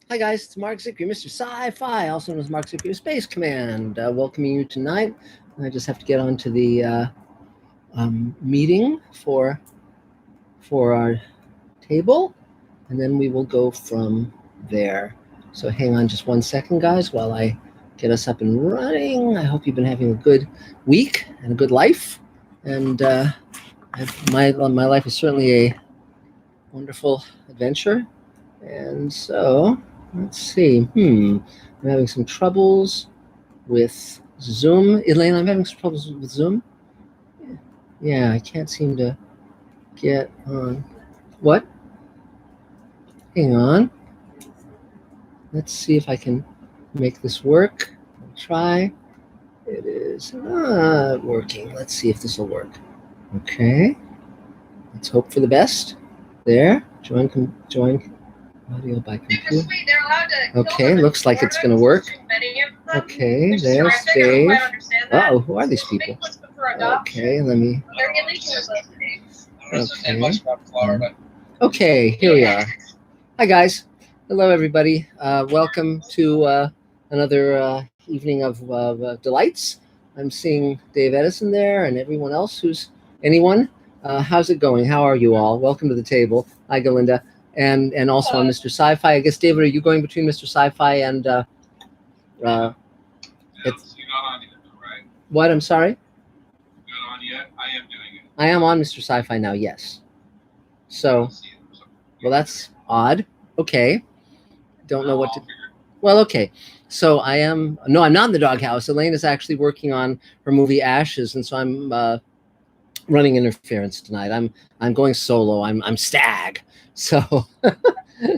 Hi guys, it's Mark Zickery, Mr. Sci-Fi, also known as Mark Zickery Space Command, welcoming you tonight. I just have to get onto the meeting for our table, and then we will go from there. So hang on just 1 second, guys, while I get us up and running. I hope you've been having a good week and a good life, and my life is certainly a wonderful adventure. And so let's see. I'm having some troubles with Zoom. Elaine, I'm having some troubles with Zoom. Yeah, I can't seem to get on. What? Hang on. Let's see if I can make this work. I'll try. It is not working. Let's see if this will work. Okay. Let's hope for the best. There. Join audio by computer. Okay, looks like it's going to work. Okay, there's Dave. Uh-oh, who are these people? Okay, let me... Okay, here we are. Hi, guys. Hello, everybody. Welcome to another evening of delights. I'm seeing Dave Edison there and everyone else who's... Anyone? How's it going? How are you all? Welcome to the table. Hi, Galinda. And also on Mr. Sci-Fi. I guess, David, are you going between Mr. Sci-Fi and... you're not on yet, right? What? I'm sorry? You're not on yet? I am doing it. I am on Mr. Sci-Fi now, yes. So, well, that's odd. Okay. Don't know what to... Well, okay. So I am... No, I'm not in the doghouse. Elaine is actually working on her movie Ashes, and so I'm running interference tonight. I'm going solo. I'm Stag. So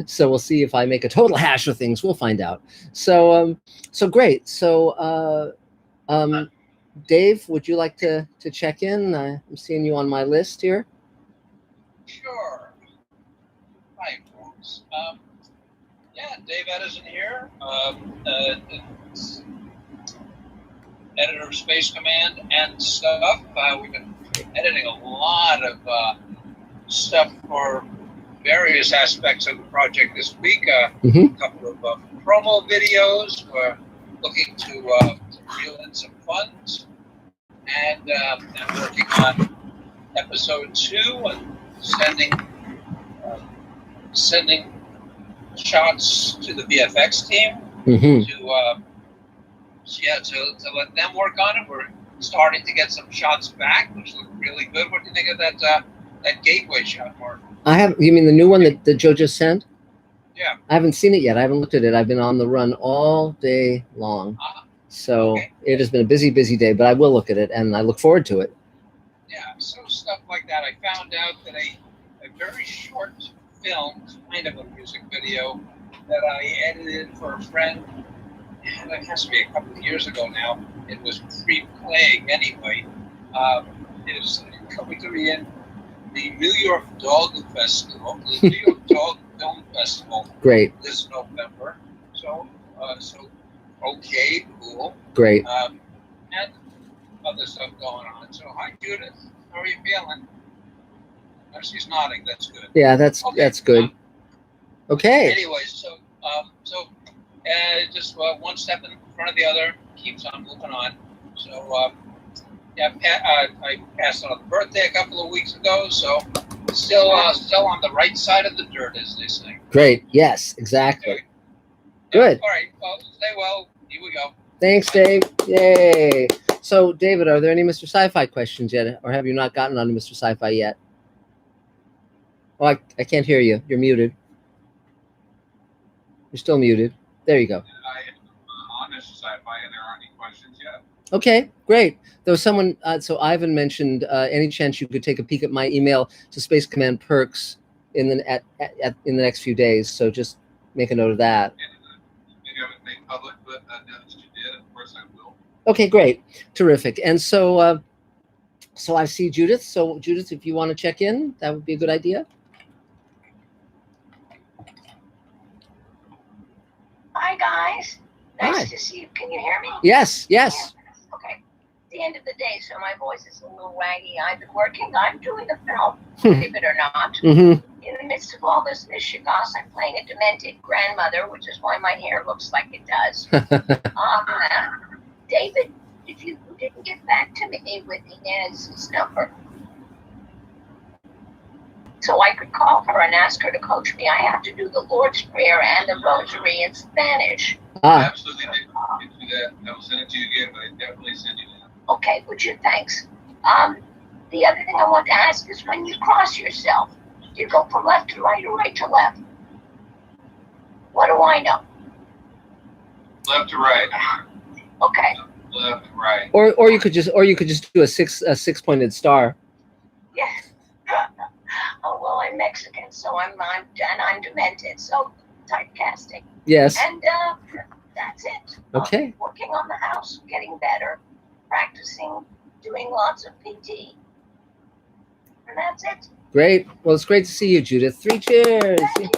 so we'll see if I make a total hash of things. We'll find out. So so great. So Dave, would you like to check in? I'm seeing you on my list here. Sure. Hi, folks. Yeah, Dave Edison here, editor of Space Command and stuff. We've been editing a lot of stuff for various aspects of the project this week. A couple of promo videos. We're looking to reel in some funds, and I'm working on episode 2 and sending shots to the VFX team to let them work on it. We're starting to get some shots back, which look really good. What do you think of that gateway shot, Mark? You mean the new one that Joe just sent? Yeah. I haven't seen it yet. I haven't looked at it. I've been on the run all day long. So okay. It has been a busy day, but I will look at it, and I look forward to it. Yeah, so stuff like that. I found out that a very short film, kind of a music video, that I edited for a friend, and it has to be a couple of years ago now. It was pre-playing anyway. It is coming to be in the New York Dog Festival, the New York Dog Film Festival. Great. This November. So okay, cool. Great. And other stuff going on. So hi, Judith. How are you feeling? Oh, she's nodding. That's good. Yeah, that's good. Okay. Anyway, so just one step in front of the other, keeps on moving on. So yeah, I passed on a birthday a couple of weeks ago, so still on the right side of the dirt, as they say. Great. Yes, exactly. Okay. Good. All right. Well, stay well. Here we go. Thanks, Dave. Yay. So, David, are there any Mr. Sci-Fi questions yet, or have you not gotten onto Mr. Sci-Fi yet? Oh, I can't hear you. You're muted. You're still muted. There you go. I am on Mr. Sci-Fi, and there aren't any questions yet. Okay, great. There was someone, so Ivan mentioned, any chance you could take a peek at my email to Space Command perks in the next few days. So just make a note of that. Maybe I haven't made public, but now that you did, of course I will. Okay, great, terrific. And so, so I see Judith. So Judith, if you want to check in, that would be a good idea. Hi, guys. Hi. Nice to see you. Can you hear me? Yes. Okay. It's the end of the day, so my voice is a little waggy. I've been working. I'm doing the film, believe it or not, in the midst of all this mischievous, I'm playing a demented grandmother, which is why my hair looks like it does. David, if you didn't get back to me with Nancy's number, so I could call her and ask her to coach me. I have to do the Lord's Prayer and the Rosary in Spanish. Absolutely, David. You can do that. I will send it to you again, but I definitely send you that. Okay, would you? Thanks. The other thing I want to ask is when you cross yourself, do you go from left to right or right to left? What do I know? Left to right. Okay. Left to right. Or you could just do a six-pointed star. Yes. Oh well, I'm Mexican, so I'm demented, so typecasting. Yes. And that's it. Okay. Working on the house, getting better, practicing, doing lots of PT, and that's it. Great. Well, it's great to see you, Judith. 3 cheers. Thank you.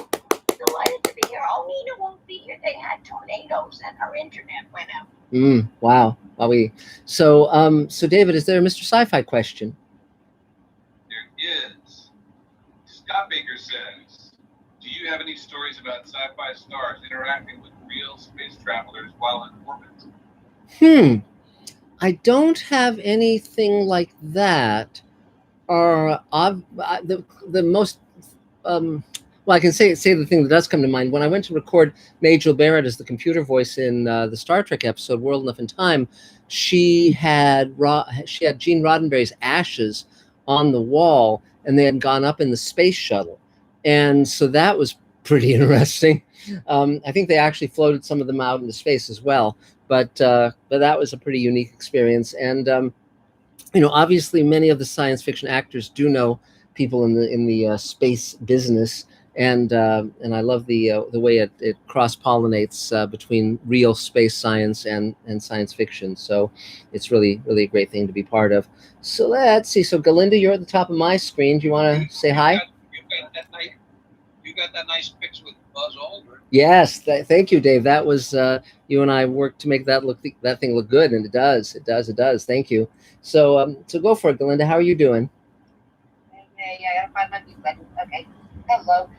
Delighted to be here. Oh, Nina won't be here. They had tornadoes and her internet went out. Wow. So David, is there a Mr. Sci-Fi question? There is. Scott Baker says, do you have any stories about sci-fi stars interacting with real space travelers while in orbit? I don't have anything like that. The most well, I can say the thing that does come to mind. When I went to record Majel Barrett as the computer voice in the Star Trek episode World Enough in Time, she had Gene Roddenberry's ashes on the wall, and they had gone up in the space shuttle, and so that was pretty interesting. I think they actually floated some of them out into space as well, but that was a pretty unique experience. And obviously, many of the science fiction actors do know people in the space business, and I love the way it cross pollinates between real space science and science fiction. So it's really a great thing to be part of. So let's see. So Galinda, you're at the top of my screen. Do you want to say hi? You got that nice picture with Buzz Aldrin. Yes, thank you, Dave. That was you and I worked to make that thing look good, and it does. Thank you. So go for it, Galinda. How are you doing? Yeah, I gotta find my mute button. Okay. Hello.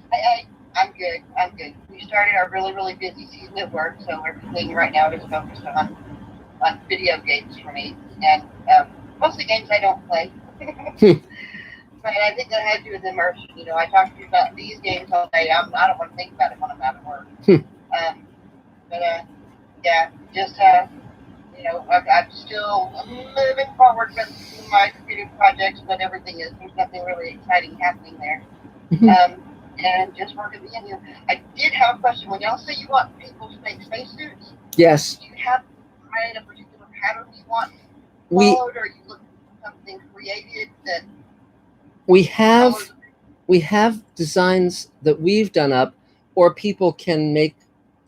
I'm good. We started our really busy season at work, so everything right now is focused on video games for me, and mostly games I don't play. But I think that had to do with immersion. I talk to you about these games all day. I don't want to think about it when I'm out of work. Yeah, just I'm still moving forward with my creative projects, but everything is, there's nothing really exciting happening there. And just working in here. I did have a question. When y'all say you want people to make spacesuits, yes. Do you have a particular pattern you want followed, or are you looking for something created that we have designs that we've done up, or people can make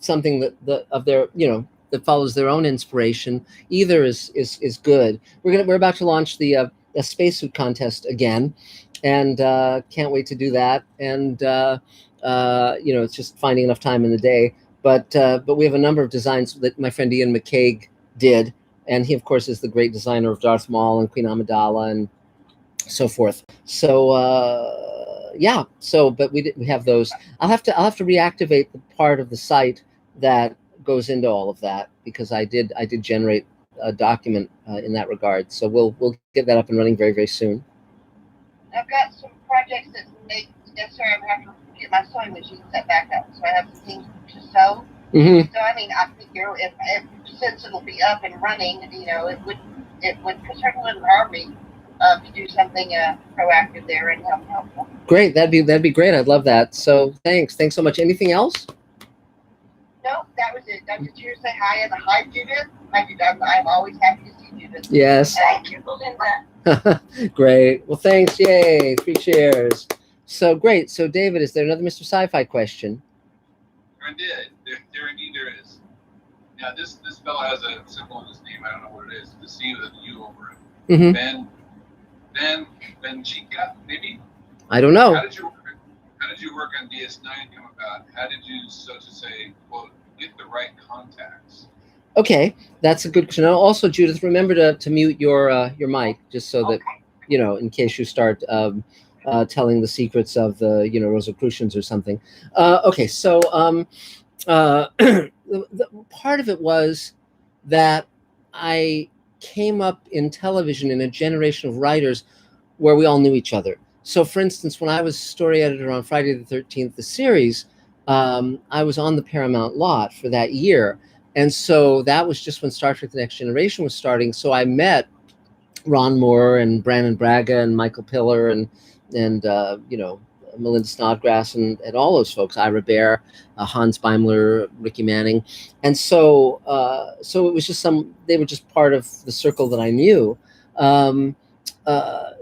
something that follows their own inspiration. Either is good. We're about to launch the a spacesuit contest again, and can't wait to do that. And it's just finding enough time in the day. But we have a number of designs that my friend Ian McCaig did, and he of course is the great designer of Darth Maul and Queen Amidala and so forth. So but we have those. I'll have to reactivate the part of the site that goes into all of that, because I did generate a document in that regard. So we'll get that up and running very soon. I've got some projects that make necessary. I'm gonna have to get my sewing machine set back up, so I have some things to sew. So I figure if since it'll be up and running, it would certainly empower me to do something proactive there and helpful. Great, that'd be great. I'd love that. So thanks so much. Anything else? No, that was it. I'm just here to say hi, and hi, Judith. I'm always happy to see Judith. Yes. Thank you, Belinda. Great. Well, thanks. Yay! 3 cheers. So great. So David, is there another Mr. Sci-Fi question? There indeed there is. Now this fellow has a symbol in his name. I don't know what it is. The C with a U over it. Ben Chica, maybe. I don't know. How did you work on DS9 come about? How did you, so to say, quote, get the right contacts? Okay, that's a good question. Also, Judith, remember to mute your mic, just so that in case you start telling the secrets of the Rosicrucians or something. Okay, so the part of it was that I came up in television in a generation of writers where we all knew each other. So, for instance, when I was story editor on Friday the 13th, the series, I was on the Paramount lot for that year. And so that was just when Star Trek The Next Generation was starting. So I met Ron Moore and Brandon Braga and Michael Piller and Melinda Snodgrass and all those folks, Ira Bear, Hans Beimler, Ricky Manning. And so so it was just they were just part of the circle that I knew.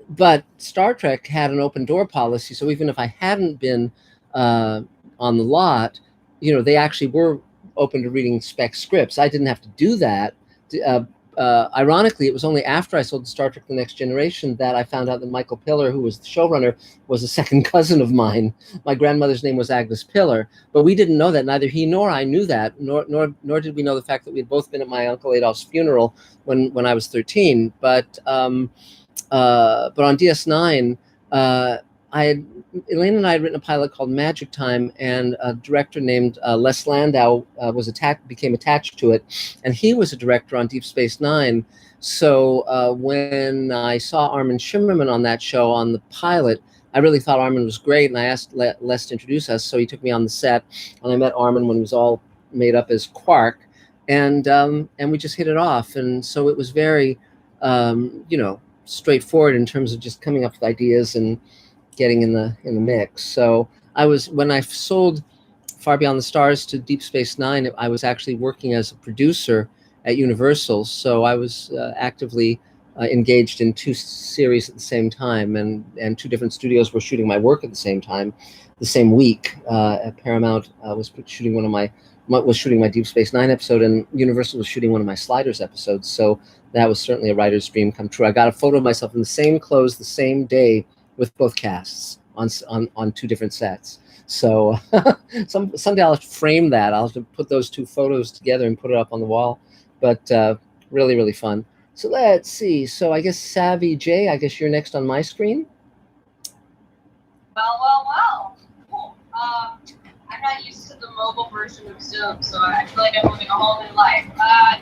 But Star Trek had an open door policy, so even if I hadn't been on the lot, they actually were open to reading spec scripts. I didn't have to do that. Ironically, it was only after I sold Star Trek The Next Generation that I found out that Michael Piller, who was the showrunner, was a second cousin of mine. My grandmother's name was Agnes Piller, but we didn't know that. Neither he nor I knew that, nor did we know the fact that we had both been at my Uncle Adolph's funeral when I was 13. But on DS9, Elaine and I had written a pilot called Magic Time, and a director named Les Landau became attached to it, and he was a director on Deep Space Nine. So when I saw Armin Shimmerman on that show on the pilot, I really thought Armin was great, and I asked Les to introduce us. So he took me on the set, and I met Armin when he was all made up as Quark, and we just hit it off. And so it was very, straightforward in terms of just coming up with ideas and getting in the mix. So when I sold Far Beyond the Stars to Deep Space Nine, I was actually working as a producer at Universal. So I was actively engaged in two series at the same time, and two different studios were shooting my work at the same time, the same week. At Paramount was shooting my Deep Space Nine episode, and Universal was shooting one of my Sliders episodes. So that was certainly a writer's dream come true. I got a photo of myself in the same clothes the same day with both casts on two different sets. So someday I'll have to frame that. I'll have to put those two photos together and put it up on the wall. But really, really fun. So let's see. So I guess Savvy J, I guess you're next on my screen. Well. Cool. I'm not used to the mobile version of Zoom, so I feel like I'm living a whole new life.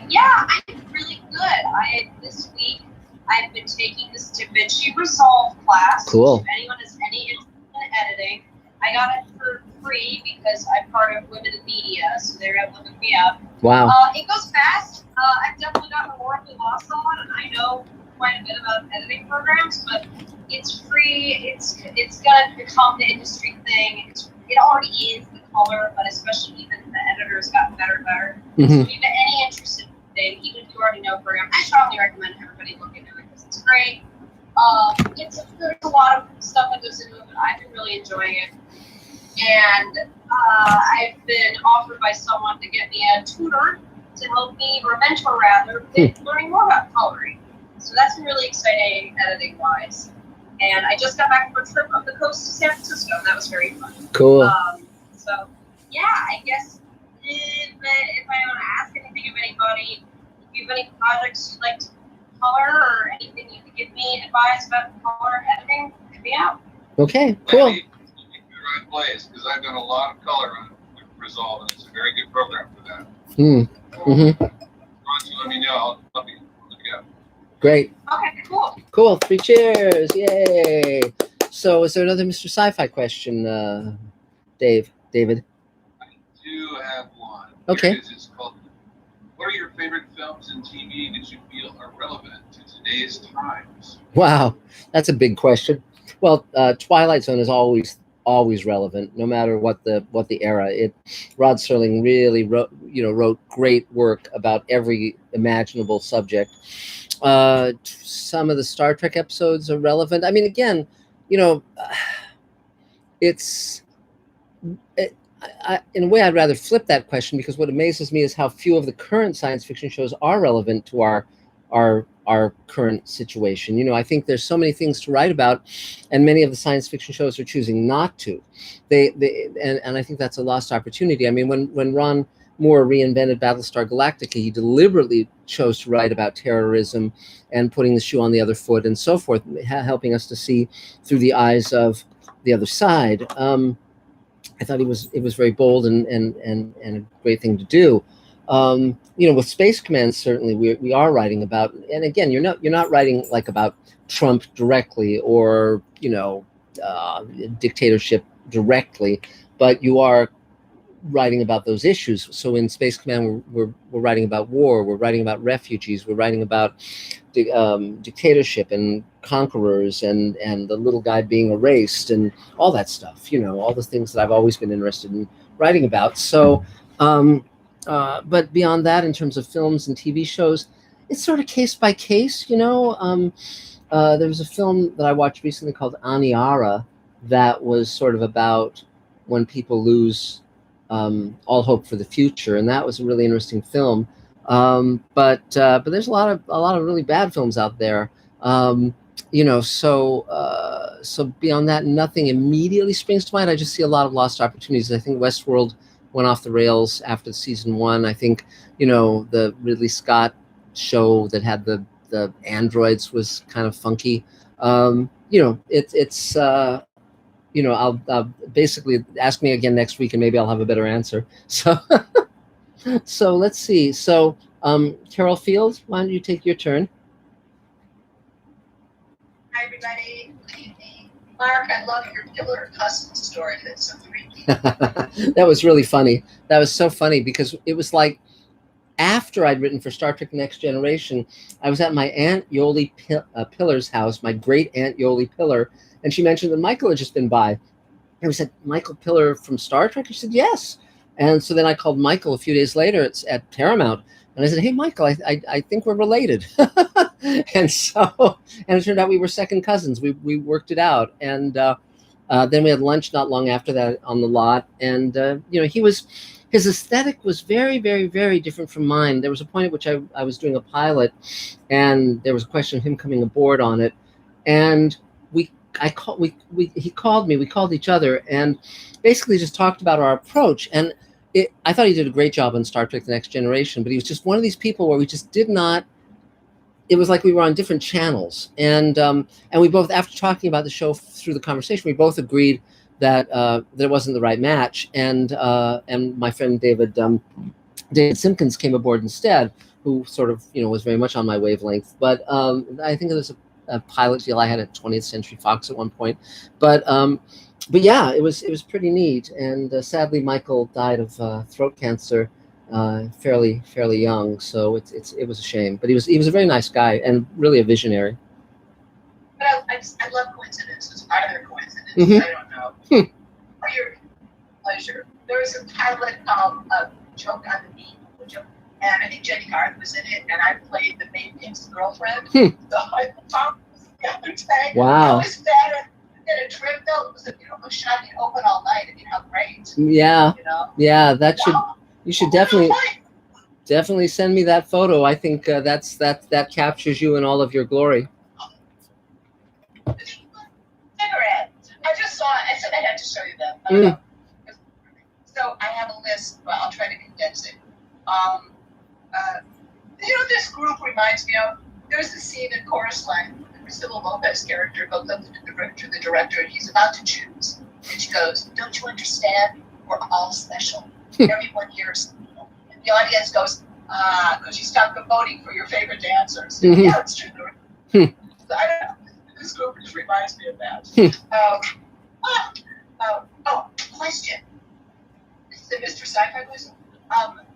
Yeah, I'm really good. This week, I've been taking this DaVinci Resolve class. Cool. If anyone has any interest in editing, I got it for free because I'm part of Women in Media, so they were able to hook me up. Wow. It goes fast. I've definitely gotten horribly lost on, and I know quite a bit about editing programs, but it's free. It's gonna become the industry thing. It already is the color, but especially even the editors got better and better. Mm-hmm. So if you have any interest in editing, even if you already know a program, I strongly recommend everybody look into it because it's great. There's a lot of stuff that goes into it, but I've been really enjoying it. And I've been offered by someone to get me a tutor to help me, or a mentor rather, with learning more about coloring. So that's been really exciting editing-wise. And I just got back from a trip up the coast to San Francisco. That was very fun. Cool. So, yeah, I guess if I want to ask anything of anybody, if you have any projects you'd like to color or anything you could give me advice about color editing, hit me out. Okay, cool. Maybe you're in the right place, because I've done a lot of color on Resolve, and it's a very good program for that. Mm-hmm. Once you let me know, I'll be look it up. Great. Okay, cool. Cool. 3 cheers. Yay. So is there another Mr. Sci-Fi question, David? I do have one. Okay. Here it is. It's called, what are your favorite films and TV that you feel are relevant to today's times? Wow, that's a big question. Well, Twilight Zone is always relevant, no matter what the era. Rod Serling really wrote great work about every imaginable subject. Some of the Star Trek episodes are relevant. I mean, again, in a way, I'd rather flip that question, because what amazes me is how few of the current science fiction shows are relevant to our our current situation. You know, I think there's so many things to write about, and many of the science fiction shows are choosing not to. And I think that's a lost opportunity. I mean, when Ron Moore reinvented Battlestar Galactica, he deliberately chose to write about terrorism and putting the shoe on the other foot and so forth, helping us to see through the eyes of the other side. I thought it was very bold and a great thing to do. You know, with Space Command, certainly we are writing about, and again, you're not writing like about Trump directly or, you know, dictatorship directly, but you are writing about those issues. So in Space Command, we're writing about war, we're writing about refugees, we're writing about dictatorship and conquerors and the little guy being erased and all that stuff, you know, all the things that I've always been interested in writing about. So but beyond that, in terms of films and TV shows, it's sort of case by case, you know. There was a film that I watched recently called Aniara that was sort of about when people lose all hope for the future, and that was a really interesting film. But there's a lot of really bad films out there. You know, so beyond that, nothing immediately springs to mind. I just see a lot of lost opportunities. I think Westworld went off the rails after season 1. I think, you know, the Ridley Scott show that had the androids was kind of funky. You know, it's you know, I'll basically ask me again next week and maybe I'll have a better answer. So so let's see. So Carol Fields, why don't you take your turn? Hi, everybody. Good evening. Mark, I love your pillar custom story. That's so freaky. That was really funny. That was so funny because it was like after I'd written for Star Trek Next Generation, I was at my Aunt Yoli Pillar's house, my great Aunt Yoli Pillar, and she mentioned that Michael had just been by. And we said, Michael Pillar from Star Trek? She said, yes. And so then I called Michael a few days later at Paramount, and I said, hey, Michael, I think we're related. And it turned out we were second cousins. We worked it out. And then we had lunch not long after that on the lot. And, you know, his aesthetic was very, very, very different from mine. There was a point at which I was doing a pilot, and there was a question of him coming aboard on it. And he called me, we called each other, and basically just talked about our approach. And I thought he did a great job on Star Trek The Next Generation, but he was just one of these people where we just did not, it was like we were on different channels. And we both, after talking about the show through the conversation, we both agreed that there wasn't the right match. And my friend David Simpkins came aboard instead, who sort of, you know, was very much on my wavelength. But I think it was a pilot deal I had at 20th Century Fox at one point. But yeah, it was pretty neat. And sadly, Michael died of throat cancer fairly young. So it was a shame. But he was a very nice guy and really a visionary. But I love coincidences. Are there coincidences? Mm-hmm. I don't know. For your pleasure. There was a pilot a Joke on the Beat, and I think Jenny Garth was in it, and I played the main Pink's girlfriend. So I thought the other day. Wow. I was better than a trip though. It was a beautiful shot and open all night. I mean, how great. Yeah. You know? Yeah, you should definitely Definitely. send me that photo. I think that captures you in all of your glory. Cigarette. I just saw it. I said I had to show you that. I don't know. So I have a list, but I'll try to condense it. You know, this group reminds me of, there's a scene in Chorus Line, Priscilla Lopez character goes up to the director, and he's about to choose. And she goes, don't you understand? We're all special. Everyone here is special. And the audience goes, because you stopped voting for your favorite dancers. Mm-hmm. Yeah, it's true. So I don't know. This group just reminds me of that. Question. This is a Mr. Sci-Fi question.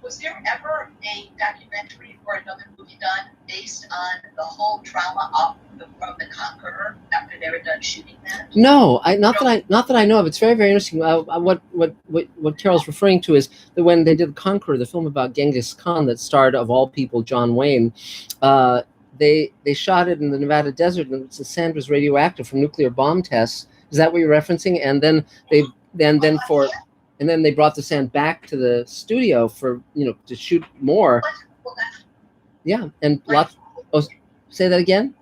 Was there ever a documentary or another movie done based on the whole trauma from the Conqueror after they were done shooting that? No, not that I know of. It's very, very interesting. What Carol's referring to is that when they did Conqueror, the film about Genghis Khan that starred, of all people, John Wayne, they shot it in the Nevada desert, and the sand was radioactive from nuclear bomb tests. Is that what you're referencing? And then they brought the sand back to the studio for, you know, to shoot more. Yeah, and lots. Oh, Say that again.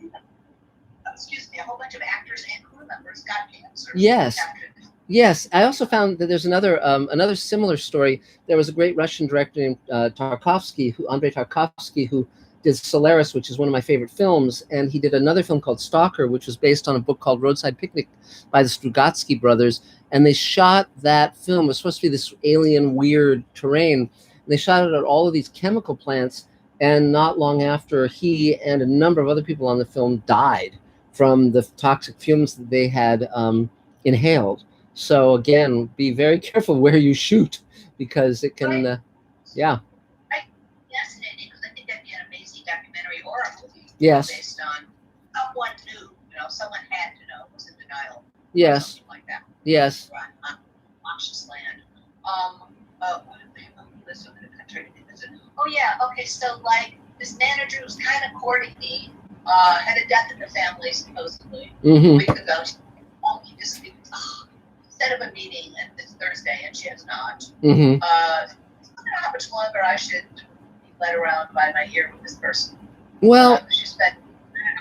Excuse me, a whole bunch of actors and crew members got cancer. Yes. after this. Yes, I also found that there's another similar story. There was a great Russian director named Andrei Tarkovsky, who did Solaris, which is one of my favorite films, and he did another film called Stalker, which was based on a book called Roadside Picnic by the Strugatsky brothers. And they shot that film. It was supposed to be this alien, weird terrain. And they shot it at all of these chemical plants, and not long after, he and a number of other people on the film died from the toxic fumes that they had inhaled. So again, be very careful where you shoot, because it can, yeah. Fascinating, because I think that'd be an amazing documentary or a movie. Yes. Based on someone knew, someone had to know, was in denial. Yes. Something like that. Yes. On noxious land. Listen to the country. Oh yeah, okay. So like this manager who's kind of courting me, had a death in the family supposedly a week ago. She told me this week. Set up a meeting and this Thursday, and she has not. I don't know how much longer I should be led around by my ear with this person. Well, she spent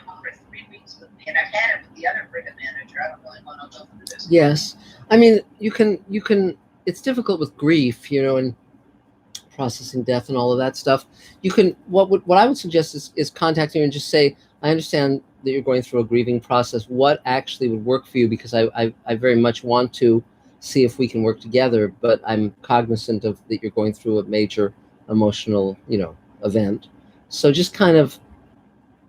for 3 weeks with me, and I've had it with the other frickin' manager. I don't really want to go through this. Yes, I mean you can. It's difficult with grief, and processing death and all of that stuff. You can. What I would suggest is contacting her and just say, I understand that you're going through a grieving process. What actually would work for you? Because I very much want to see if we can work together, but I'm cognizant of that you're going through a major emotional, event. So just kind of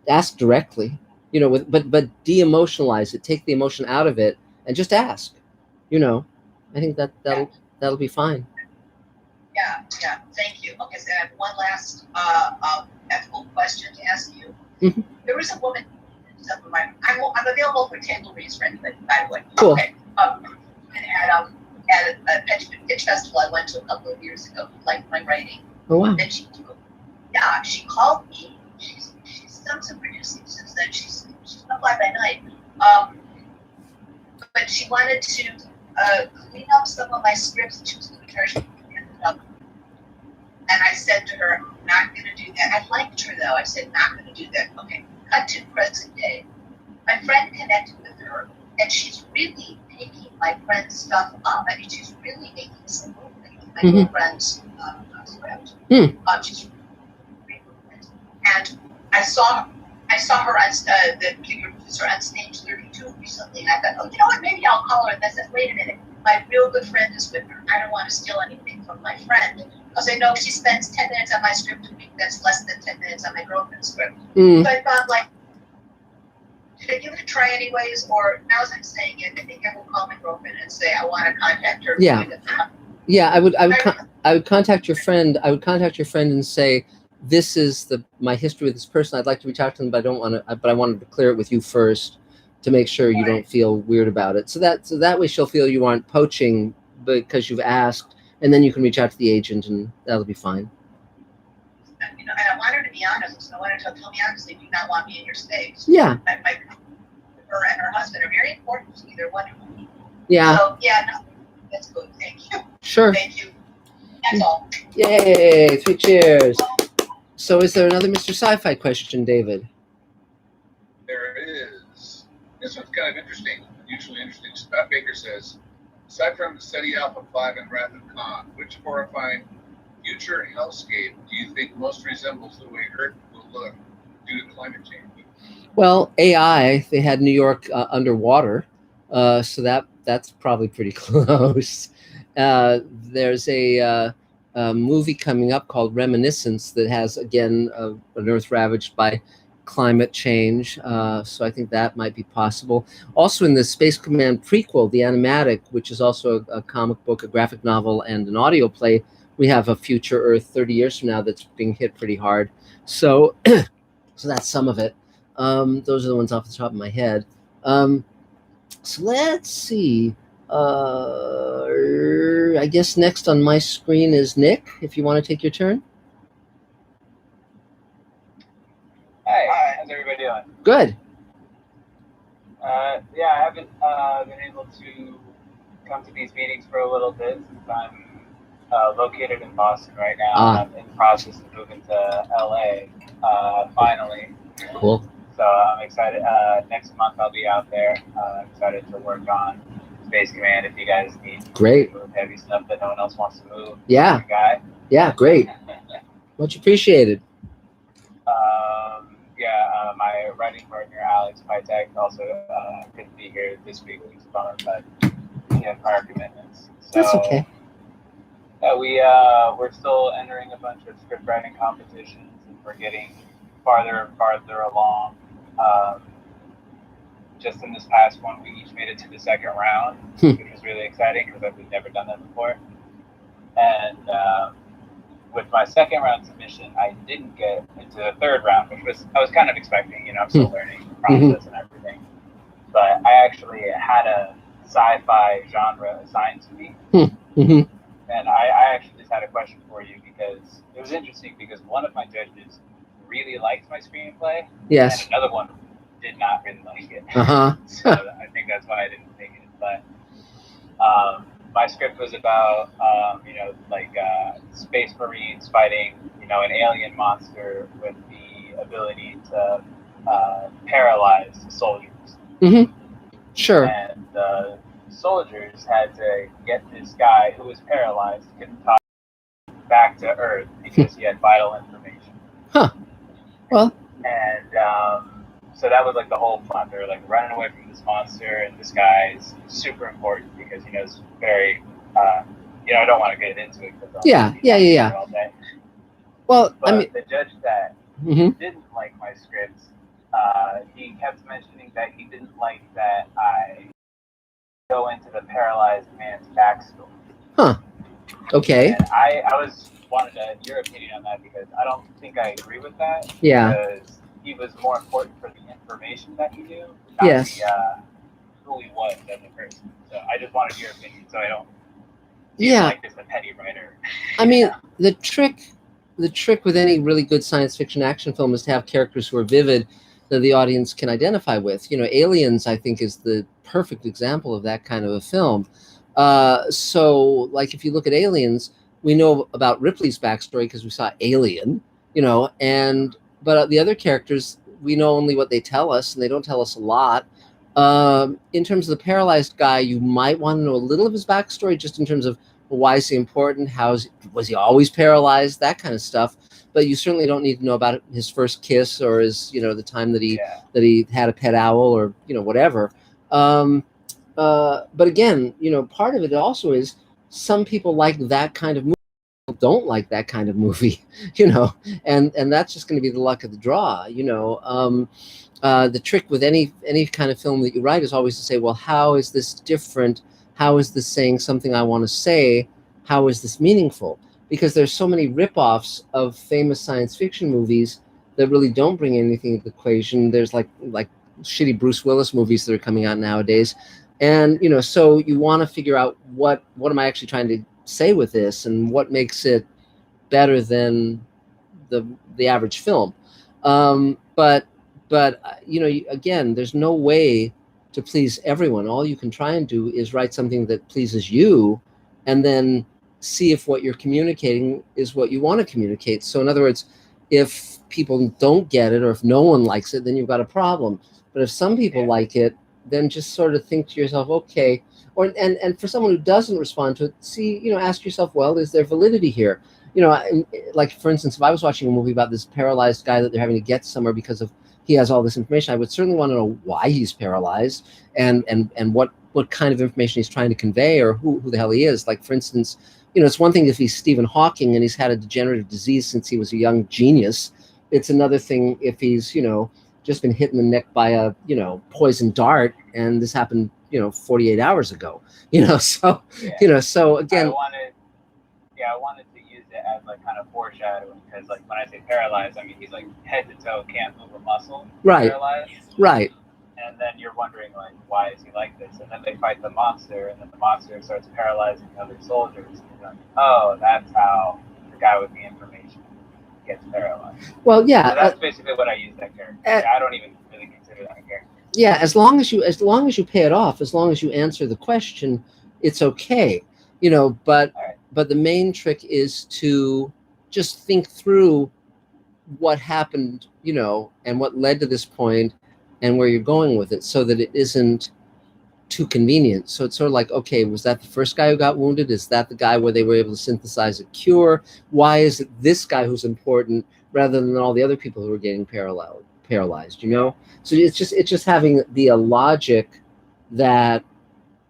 ask directly, but de-emotionalize it, take the emotion out of it, and just ask. I think that'll be fine. Yeah. Thank you. Okay, so I have one last ethical question to ask you. There was a woman. I'm available for table reads for anybody, by the way. Cool. Okay. At a pitch festival I went to a couple of years ago, who liked my writing. Oh wow. And she called me. She's done some producing since then. She's not fly by night. But she wanted to clean up some of my scripts that she was going to charge me. And I said to her, I'm not going to do that. I liked her though. I said, not going to do that. Okay. Cut to present day. My friend connected with her, and she's really taking my friend's stuff up. I mean, she's really making some movement with my girlfriend's script. She's really movement. And I saw her on the producer on Stage 32 recently, and I thought, oh, you know what? Maybe I'll call her. And I said, wait a minute. My real good friend is with her. I don't want to steal anything from my friend, because I know if she spends 10 minutes on my script a week, that's less than 10 minutes on my girlfriend's script. So I thought, should I give it a try anyways? Or now as I'm saying it, I think I will call my girlfriend and say I want to contact her. Yeah, I would contact your friend. I would contact your friend and say, this is my history with this person. I'd like to reach out to them, but I don't want to. But I wanted to clear it with you first to make sure you don't feel weird about it. So that way she'll feel you aren't poaching because you've asked, and then you can reach out to the agent, and that'll be fine. And I want her to be honest. So I want her to tell me honestly, do not want me in your space. Yeah. Her and her husband are very important to me. They're wonderful people. Yeah. So that's good. Thank you. Sure. Thank you. That's all. Yay! 3 cheers. So is there another Mr. Sci-Fi question, David? There is. This one's kind of interesting. Usually interesting. Scott Baker says, aside from SETI Alpha 5 and Wrath of Khan, which horrifying future hellscape do you think most resembles the way Earth will look due to climate change? Well, AI, they had New York underwater, so that's probably pretty close. There's a movie coming up called Reminiscence that has, again, an Earth ravaged by climate change, so I think that might be possible. Also in the Space Command prequel, The Animatic, which is also a comic book, a graphic novel, and an audio play, we have a future Earth 30 years from now that's being hit pretty hard. So, so that's some of it. Those are the ones off the top of my head. So let's see. I guess next on my screen is Nick, if you want to take your turn. Hi, how's everybody doing? Good. Yeah, I haven't been able to come to these meetings for a little bit since I'm located in Boston right now. I'm in the process of moving to LA, finally. Cool. So I'm excited. Next month I'll be out there. Excited to work on Space Command. If you guys need Great. to move heavy stuff that no one else wants to move, Yeah. I'm the guy. Yeah, great. Much appreciated. My writing partner Alex Pitek also couldn't be here this week, which is a bummer, but he had prior commitments. So, That's okay. Yeah, we're still entering a bunch of script writing competitions, and we're getting farther and farther along. Just in this past one, we each made it to the second round, which was really exciting because we've never done that before. And with my second round submission, I didn't get into the third round, which I was kind of expecting. I'm still learning the process and everything. But I actually had a sci-fi genre assigned to me. And I actually just had a question for you because it was interesting because one of my judges really liked my screenplay. Yes. And another one did not really like it. So I think that's why I didn't take it. But my script was about, space marines fighting, an alien monster with the ability to paralyze soldiers. Sure. And the soldiers had to get this guy who was paralyzed, couldn't talk, back to Earth because he had vital information. Well. And so that was like the whole plot. They were like running away from this monster, and this guy is super important because it's very. I don't want to get into it because yeah. All day. Well, but I mean, the judge that didn't like my script, he kept mentioning that he didn't like that I go into the paralyzed man's backstory. Okay. And I wanted your opinion on that because I don't think I agree with that. Yeah. Because he was more important for the information that he knew, not who he was as a person. So I just wanted your opinion, so I don't. Like just a petty writer. I mean, the trick with any really good science fiction action film is to have characters who are vivid that the audience can identify with. Aliens, I think, is the perfect example of that kind of a film. So, like, if you look at Aliens, we know about Ripley's backstory because we saw Alien, but the other characters, we know only what they tell us, and they don't tell us a lot. In terms of the paralyzed guy, you might want to know a little of his backstory, just in terms of why is he important, was he always paralyzed, that kind of stuff. But you certainly don't need to know about his first kiss or his, the time that he had a pet owl or whatever. But again, part of it also is some people like that kind of movie, don't like that kind of movie, and that's just going to be the luck of the draw. The trick with any kind of film that you write is always to say, well, how is this different? How is this saying something I want to say? How is this meaningful? Because there's so many rip-offs of famous science fiction movies that really don't bring anything to the equation. There's like shitty Bruce Willis movies that are coming out nowadays. And, so you want to figure out what am I actually trying to say with this, and what makes it better than the average film. But again, there's no way to please everyone. All you can try and do is write something that pleases you, and then see if what you're communicating is what you want to communicate. So in other words, if people don't get it, or if no one likes it, then you've got a problem. But if some people like it, then just sort of think to yourself, okay, and for someone who doesn't respond to it, ask yourself, well, is there validity here? Like, for instance, if I was watching a movie about this paralyzed guy that they're having to get somewhere because of he has all this information, I would certainly want to know why he's paralyzed and what kind of information he's trying to convey, or who the hell he is. Like, for instance, it's one thing if he's Stephen Hawking and he's had a degenerative disease since he was a young genius. It's another thing if he's, just been hit in the neck by a, poison dart, and this happened, 48 hours ago, so, so again. I wanted to use it as like kind of foreshadowing, because like when I say paralyzed, I mean he's like head to toe can't move a muscle. Right. Paralyzed. Right. And then you're wondering like, why is he like this? And then they fight the monster, and then the monster starts paralyzing other soldiers. And you're like, oh, that's how the guy with the information gets paralyzed. Well, yeah. So that's basically what I use that character. I don't even really consider that a character. Yeah, as long as you pay it off, as long as you answer the question, it's okay. But the main trick is to just think through what happened you know, and what led to this point and where you're going with it, so that it isn't too convenient. So it's sort of like, okay, was that the first guy who got wounded? Is that the guy where they were able to synthesize a cure? Why is it this guy who's important rather than all the other people who are getting paralyzed, you know? So it's just having the logic that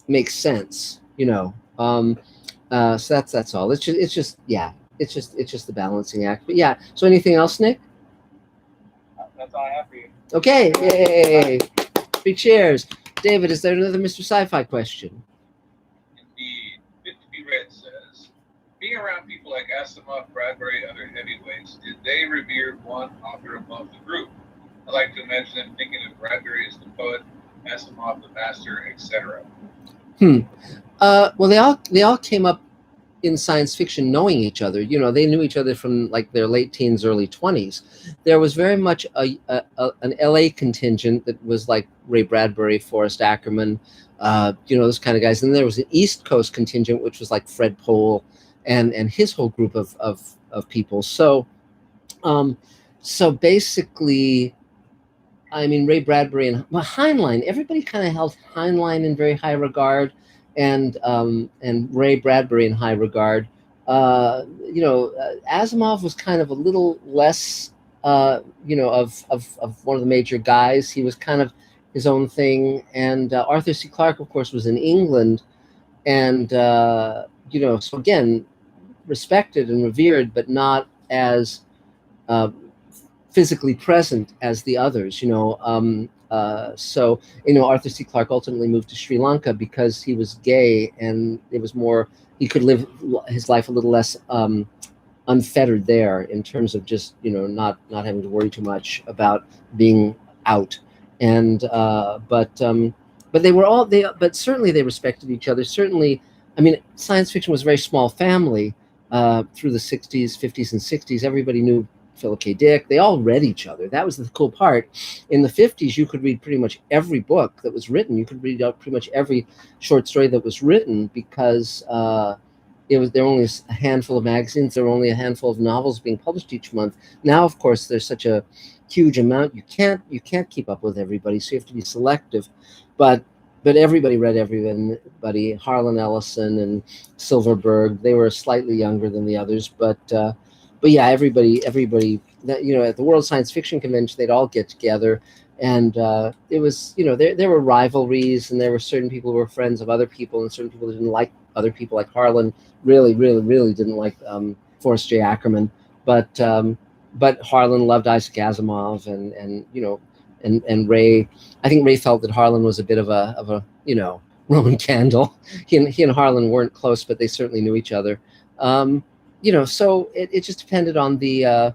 makes sense, you know. So that's all. It's just the balancing act. But yeah. So anything else, Nick? That's all I have for you. Okay. Yay. Big cheers. David, is there another Mr. Sci-Fi question? Indeed. 50 Red says, being around people like Asimov, Bradbury, other heavyweights, did they revere one author above the group? I like to imagine them thinking of Bradbury as the poet, Asimov the master, etc. Well, they all came up in science fiction knowing each other. You know, they knew each other from like their late teens, early 20s. There was very much an LA contingent that was like Ray Bradbury, Forrest Ackerman, you know, those kind of guys. And there was an East Coast contingent, which was like Fred Pohl and his whole group of people. So basically, I mean, Ray Bradbury and Heinlein, everybody kind of held Heinlein in very high regard, and Ray Bradbury in high regard. You know, Asimov was kind of a little less, you know, of one of the major guys. He was kind of his own thing, and Arthur C. Clarke, of course, was in England, and you know, so again, respected and revered, but not as physically present as the others, you know. So, you know, Arthur C. Clarke ultimately moved to Sri Lanka because he was gay, and it was more, he could live his life a little less unfettered there in terms of just, you know, not having to worry too much about being out. And but they were all but certainly they respected each other. Certainly, I mean, science fiction was a very small family through the 60s, 50s, and 60s. Everybody knew Philip K. Dick. They all read each other. That was the cool part. In the 50s, you could read pretty much every book that was written. You could read out pretty much every short story that was written because there were only a handful of magazines. There were only a handful of novels being published each month. Now, of course, there's such a huge amount. You can't keep up with everybody, so you have to be selective. But everybody read everybody. Harlan Ellison and Silverberg. They were slightly younger than the others, but yeah, everybody that, you know, at the World Science Fiction Convention, they'd all get together, and it was, you know, there were rivalries, and there were certain people who were friends of other people, and certain people who didn't like other people. Like Harlan really didn't like Forrest J. Ackerman, but Harlan loved Isaac Asimov, and you know, and Ray. I think Ray felt that Harlan was a bit of a you know, Roman candle. He and Harlan weren't close, but they certainly knew each other. You know, so it just depended on the,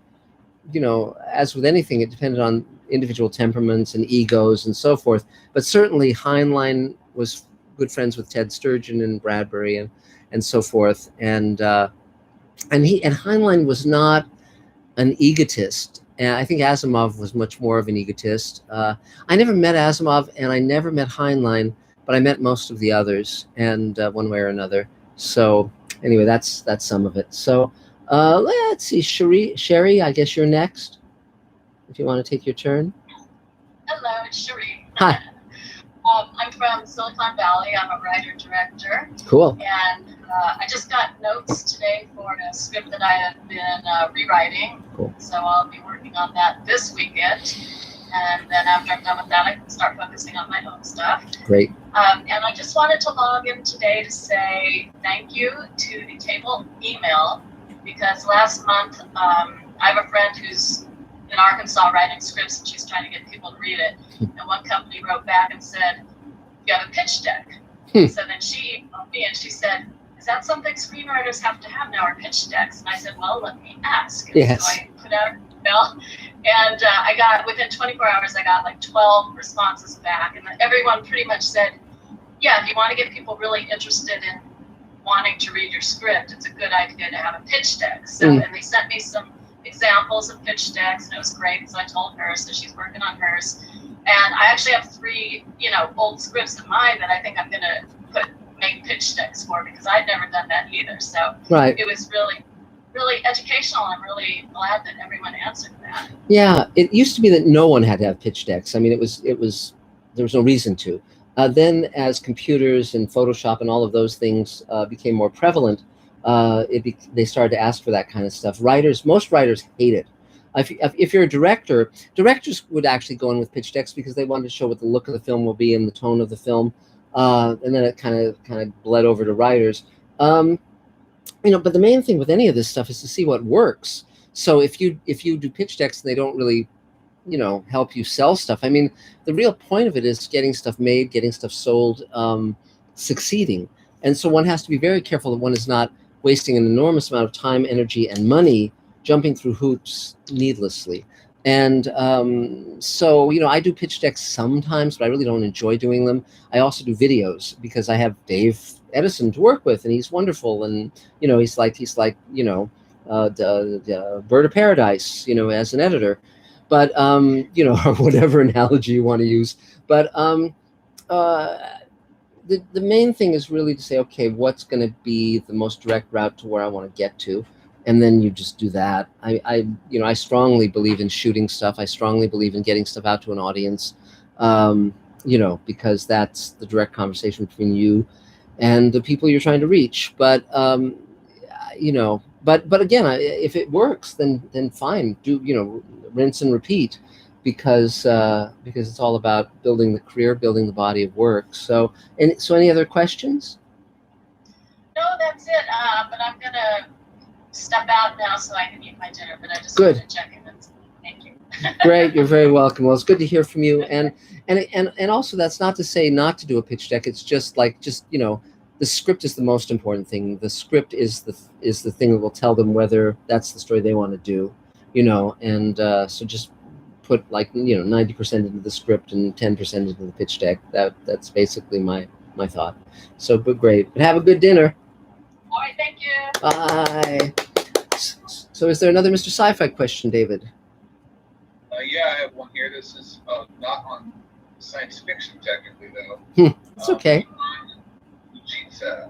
you know, as with anything, it depended on individual temperaments and egos and so forth. But certainly Heinlein was good friends with Ted Sturgeon and Bradbury and so forth. And Heinlein was not an egotist. And I think Asimov was much more of an egotist. I never met Asimov, and I never met Heinlein, but I met most of the others, and one way or another. So anyway, that's some of it. So let's see, Sherry, I guess you're next, if you want to take your turn. Hello, it's Cherie. Hi. I'm from Silicon Valley. I'm a writer-director. Cool. And I just got notes today for a script that I have been rewriting. Cool. So I'll be working on that this weekend. And then after I'm done with that, I can start focusing on my own stuff. Great. And I just wanted to log in today to say thank you to the table email, because last month I have a friend who's in Arkansas writing scripts, and she's trying to get people to read it. And one company wrote back and said, "You have a pitch deck." So then she emailed me and she said, "Is that something screenwriters have to have now, are pitch decks?" And I said, "Well, let me ask." And yes. So I put out an email, and I got, within 24 hours, I got like 12 responses back. And everyone pretty much said, yeah, if you want to get people really interested in wanting to read your script, it's a good idea to have a pitch deck. So, and they sent me some examples of pitch decks, and it was great. So I told her, so she's working on hers. And I actually have 3, you know, old scripts in mind that I think I'm going to make pitch decks for, because I'd never done that either. So right. It was really really educational. I'm really glad that everyone answered that. Yeah, it used to be that no one had to have pitch decks. I mean, there was no reason to. Then, as computers and Photoshop and all of those things became more prevalent, they started to ask for that kind of stuff. Most writers hate it. If you're a director, directors would actually go in with pitch decks because they wanted to show what the look of the film will be and the tone of the film, and then it kind of bled over to writers. But the main thing with any of this stuff is to see what works. So if you do pitch decks and they don't really help you sell stuff. I mean, the real point of it is getting stuff made, getting stuff sold, succeeding. And so one has to be very careful that one is not wasting an enormous amount of time, energy, and money jumping through hoops needlessly. And so, I do pitch decks sometimes, but I really don't enjoy doing them. I also do videos because I have Dave Edison to work with, and he's wonderful. And, he's like Bird of Paradise, as an editor. But, or whatever analogy you want to use. But the main thing is really to say, okay, what's going to be the most direct route to where I want to get to? And then you just do that. I strongly believe in shooting stuff. I strongly believe in getting stuff out to an audience, because that's the direct conversation between you and the people you're trying to reach. But, but again, if it works, then fine. Do, rinse and repeat, because it's all about building the career, building the body of work. So any other questions? No, that's it. But I'm gonna step out now so I can eat my dinner. But I just Good. wanted to check in. Thank you. Great, you're very welcome. Well, it's good to hear from you. And also, that's not to say not to do a pitch deck. It's just the script is the most important thing. The script is the thing that will tell them whether that's the story they want to do. And so just put 90% into the script and 10% into the pitch deck. That's basically my thought. So, but great. But have a good dinner. All right, thank you. Bye. So, is there another Mr. Sci-Fi question, David? Yeah, I have one here. This is not on science fiction technically, though. It's okay. Fujita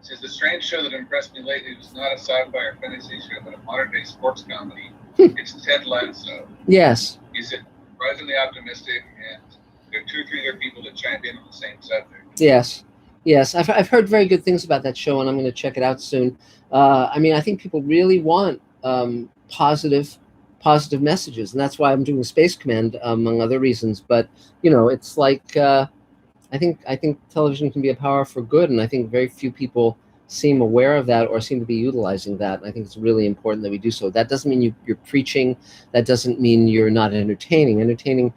says the strange show that impressed me lately was not a sci-fi or fantasy show, but a modern-day sports comedy. It's Ted Lasso. Yes. He said surprisingly optimistic, and there are 2 or 3 other people that chimed in on the same subject. Yes. I've heard very good things about that show, and I'm going to check it out soon. I think people really want positive messages, and that's why I'm doing Space Command, among other reasons. But it's like I think television can be a power for good, and I think very few people seem aware of that or seem to be utilizing that. And I think it's really important that we do so. That doesn't mean you're preaching. That doesn't mean you're not entertaining. Entertaining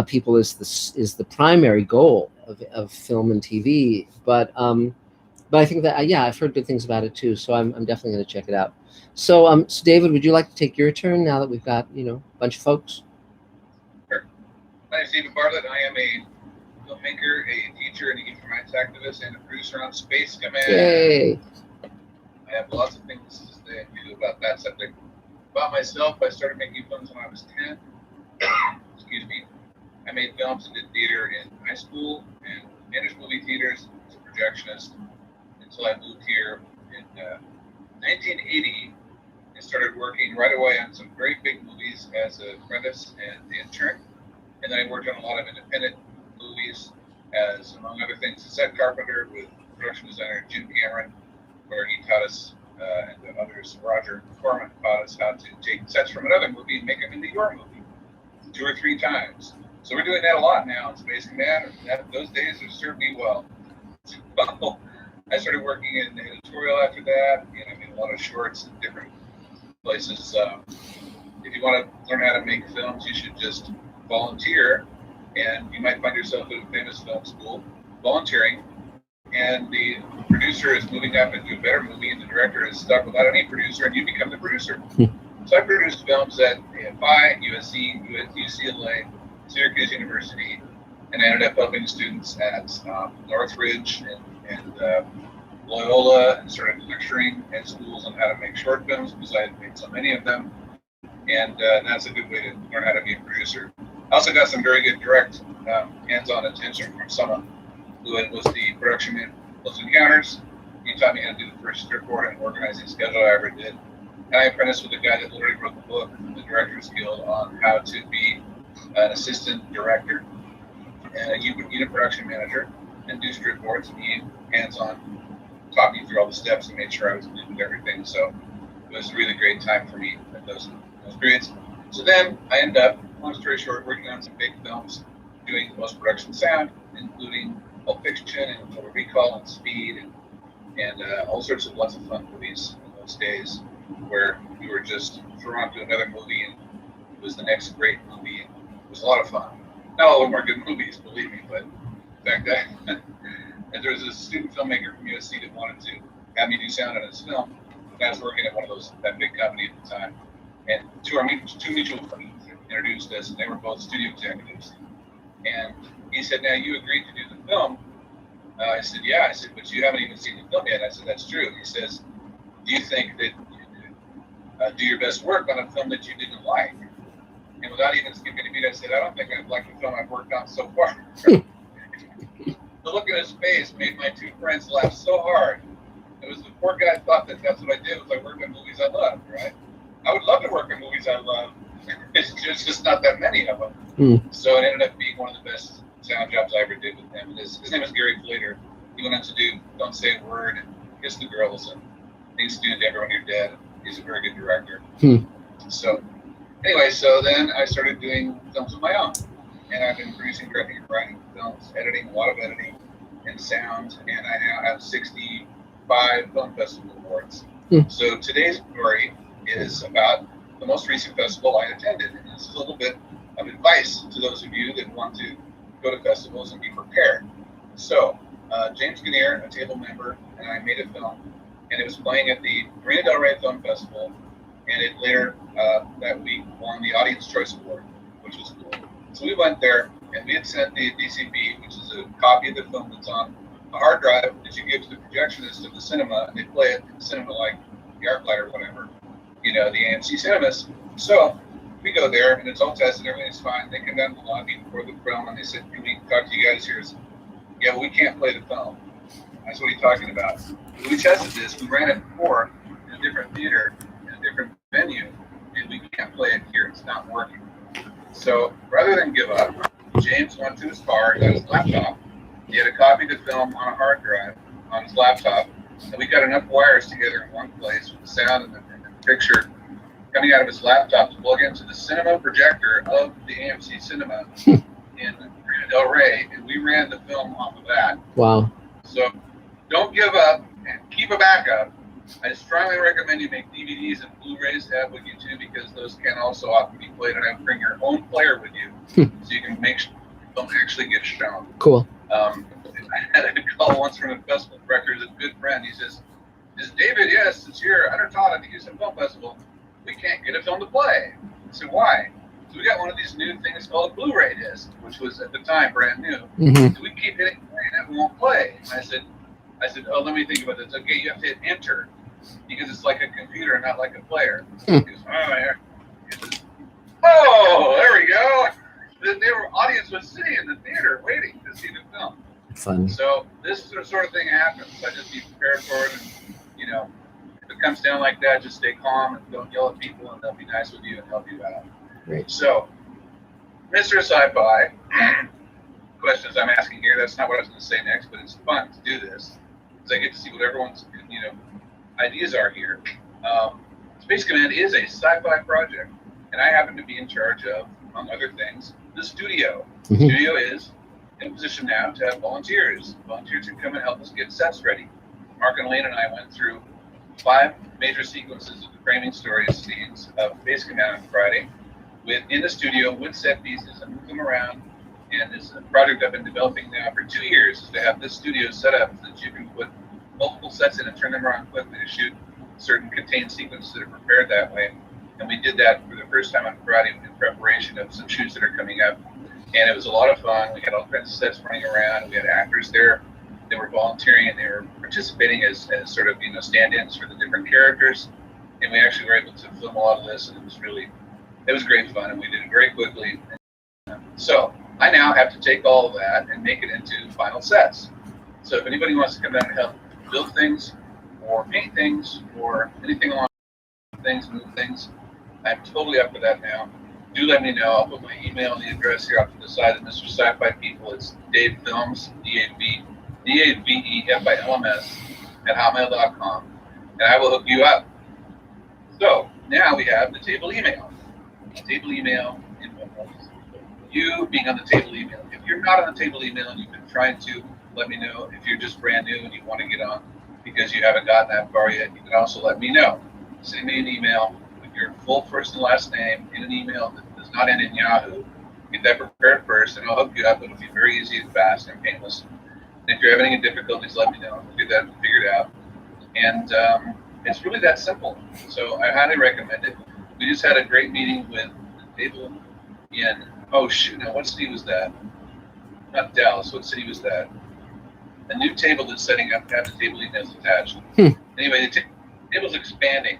people is the primary goal of film and TV. But I think that I've heard good things about it too. So I'm definitely going to check it out. So David, would you like to take your turn now that we've got a bunch of folks? Sure. My name is David Bartlett. I am a filmmaker, a teacher, and a human rights activist, and a producer on Space Command. Yay! I have lots of things to say about that subject. About myself, I started making films when I was 10. Excuse me. I made films and did theater in high school and managed movie theaters as a projectionist until I moved here in 1980 and started working right away on some very big movies as an apprentice and intern. And then I worked on a lot of independent movies as, among other things, a set carpenter with production designer Jim Cameron, where he taught us and others, Roger Corman, taught us how to take sets from another movie and make them into your movie 2 or 3 times. So we're doing that a lot now in Space Command, and those days have served me well. So I started working in editorial after that, and I made a lot of shorts in different places. If you want to learn how to make films, you should just volunteer, and you might find yourself at a famous film school volunteering, and the producer is moving up into a better movie, and the director is stuck without any producer, and you become the producer. So I produced films at AFI, USC, UCLA, Syracuse University, and I ended up helping students at Northridge and Loyola, and started lecturing at schools on how to make short films because I had made so many of them. And that's a good way to learn how to be a producer. I also got some very good direct hands-on attention from someone who was the production man of Close Encounters. He taught me how to do the first script board and organizing schedule I ever did. And I apprenticed with a guy that literally wrote the book, The Director's Guild, on how to be an assistant director and a unit production manager and do script boards, me hands-on, taught me through all the steps and made sure I was good with everything. So it was a really great time for me at those periods. So then I ended up, long story short, working on some big films, doing post-production sound, including Pulp Fiction and Total Recall and Speed and all sorts of lots of fun movies in those days where we were just thrown onto another movie and it was the next great movie. It was a lot of fun. Not all of them are good movies, believe me, but in fact, and there was a student filmmaker from USC that wanted to have me do sound on his film. And I was working at that big company at the time. And two mutual friends introduced us, and they were both studio executives. And he said, "Now you agreed to do the film." I said, "Yeah." I said, "But you haven't even seen the film yet." I said, "That's true." He says, "Do you think that you could do your best work on a film that you didn't like?" And without even skipping a beat, I said, "I don't think I've liked the film I've worked on so far." The look in his face made my two friends laugh so hard. It was the poor guy thought that that's what I did, was I worked on movies I loved, right? I would love to work on movies I love. It's just not that many of them. So it ended up being one of the best sound jobs I ever did with him. His name is Gary Flater. He went on to do Don't Say a Word and Kiss the Girls and Things to Do to Everyone You're Dead. He's a very good director. So anyway, so then I started doing films of my own. And I've been producing, directing, and writing films, editing, a lot of editing and sound. And I now have 65 film festival awards. So today's story is about the most recent festival I attended. And this is a little bit of advice to those of you that want to go to festivals and be prepared. So James Gannier, a table member, and I made a film. And it was playing at the Marina Del Rey Film Festival. And it later, that week, won the Audience Choice Award, which was cool. So we went there, and we had sent the DCP, which is a copy of the film that's on a hard drive that you give to the projectionist of the cinema, and they play it in the cinema like the ArcLight or whatever, the AMC cinemas. So we go there, and it's all tested, everything's fine. They come down to the lobby before the film, and they said, "Can we talk to you guys here?" I said, "Yeah, well, we can't play the film." I said, "What are you talking about?" We tested this. We ran it before in a different theater, in a different venue, and we can't play it here. It's not working. So rather than give up, James went to his car, got his laptop. He had a copy of the film on a hard drive on his laptop, and we got enough wires together in one place with the sound and the picture coming out of his laptop to plug into the cinema projector of the AMC cinema in Marina Del Rey, and we ran the film off of that. Wow. So don't give up and keep a backup. I strongly recommend you make DVDs and Blu-rays to have with you too, because those can also often be played, and I would bring your own player with you so you can make sure you don't actually get shown. Cool. I had a call once from a festival director, who's a good friend. He says, "Is David? Yes, it's here. I don't Todd at the Houston Film Festival. We can't get a film to play." I said, "Why?" So we got one of these new things called a Blu-ray disc, which was at the time brand new. So we keep hitting play and it won't play. And I said, "Oh, let me think about this. Okay, you have to hit enter because it's like a computer, not like a player." He goes, "Oh, yeah." "Oh, there we go." The audience was sitting in the theater waiting to see the film. Fun. So this sort of thing happens. I just be prepared for it, and if it comes down like that, just stay calm and don't yell at people, and they'll be nice with you and help you out. Great. So, Mr. Sci-Fi, questions I'm asking here. That's not what I was going to say next, but it's fun to do this because I get to see what everyone's ideas are here. Space Command is a sci-fi project, and I happen to be in charge of, among other things, the studio. The studio is in a position now to have volunteers who come and help us get sets ready. Marc and Lane and I went through 5 major sequences of the framing stories scenes of Space Command on Friday in the studio with set pieces and move them around. And this is a project I've been developing now for 2 years, is to have this studio set up so that you can put multiple sets in and turn them around quickly to shoot certain contained sequences that are prepared that way. And we did that for the first time on Friday in preparation of some shoots that are coming up. And it was a lot of fun. We had all kinds of sets running around. We had actors there. They were volunteering and they were participating as sort of stand-ins for the different characters. And we actually were able to film a lot of this, and it was great fun, and we did it very quickly. So I now have to take all of that and make it into final sets. So if anybody wants to come down and help build things or paint things or anything along, things, move things. I'm totally up for that now. Do let me know. I'll put my email and the address here off to the side of Mr. Sci-Fi People. It's Dave Films, DAVEFILMS at hotmail.com, and I will hook you up. So now we have the table email. Table email in one place. You being on the table email. If you're not on the table email and you've been trying to, let me know. If you're just brand new and you want to get on because you haven't gotten that far yet, you can also let me know. Send me an email with your full first and last name in an email that does not end in Yahoo. Get that prepared first, and I'll hook you up. It'll be very easy and fast and painless. And if you're having any difficulties, let me know. We'll get that figured out. And it's really that simple. So I highly recommend it. We just had a great meeting with the table in, oh shoot, now what city was that? Not Dallas, what city was that? A new table that's setting up to have the table emails attached. Anyway, the table's expanding.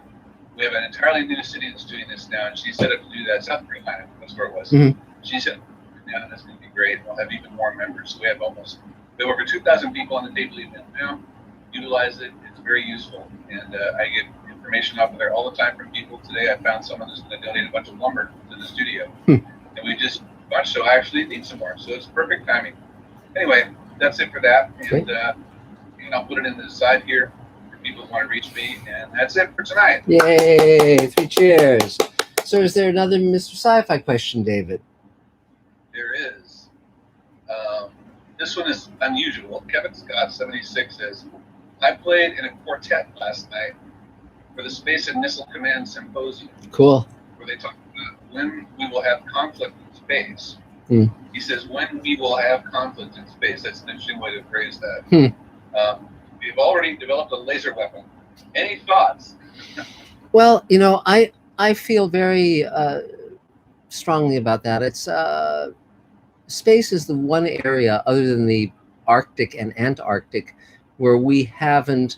We have an entirely new city that's doing this now, and she set up to do that. South Carolina, that's where it was. She said, yeah, that's going to be great. We'll have even more members. So we have over 2,000 people on the table email now. Utilize it. It's very useful. And I get information off of there all the time from people. Today I found someone that's going to donate a bunch of lumber to the studio. And we just watched, so I actually need some more. So it's perfect timing. Anyway, that's it for that. And I'll put it in the side here for people who want to reach me. And that's it for tonight. Yay! 3 cheers. So is there another Mr. Sci-Fi question, David? There is. This one is unusual. Kevin Scott, 76, says, I played in a quartet last night for the Space and Missile Command Symposium. Cool. Where they talk about when we will have conflict in space. He says, when we will have conflict in space. That's an interesting way to phrase that. We've already developed a laser weapon. Any thoughts? Well, I feel very strongly about that. It's space is the one area other than the Arctic and Antarctic where we haven't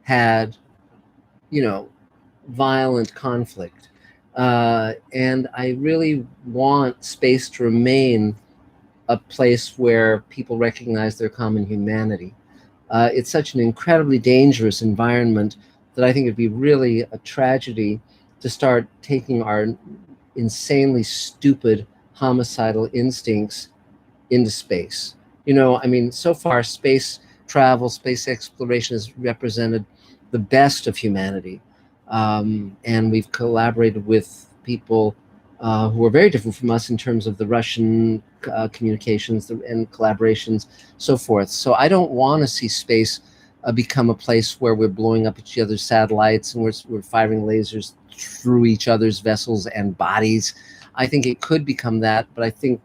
had, violent conflict. And I really want space to remain a place where people recognize their common humanity. It's such an incredibly dangerous environment that I think it'd be really a tragedy to start taking our insanely stupid homicidal instincts into space. So far space travel, space exploration has represented the best of humanity. And we've collaborated with people who are very different from us in terms of the Russian communications and collaborations, so forth. So I don't want to see space become a place where we're blowing up each other's satellites and we're firing lasers through each other's vessels and bodies. I think it could become that, but I think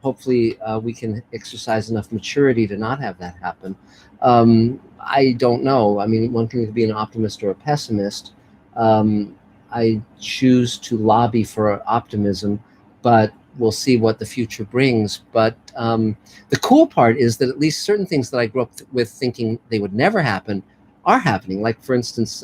hopefully we can exercise enough maturity to not have that happen. I don't know. I mean, one can be an optimist or a pessimist. I choose to lobby for optimism, but we'll see what the future brings. But the cool part is that at least certain things that I grew up with thinking they would never happen are happening. Like, for instance,